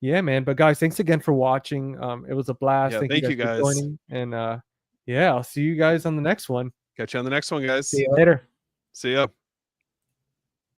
yeah, man. But guys, thanks again for watching. It was a blast. Yeah, thank you guys. for joining. And yeah, I'll see you guys on the next one. Catch you on the next one, guys. See you later. See ya.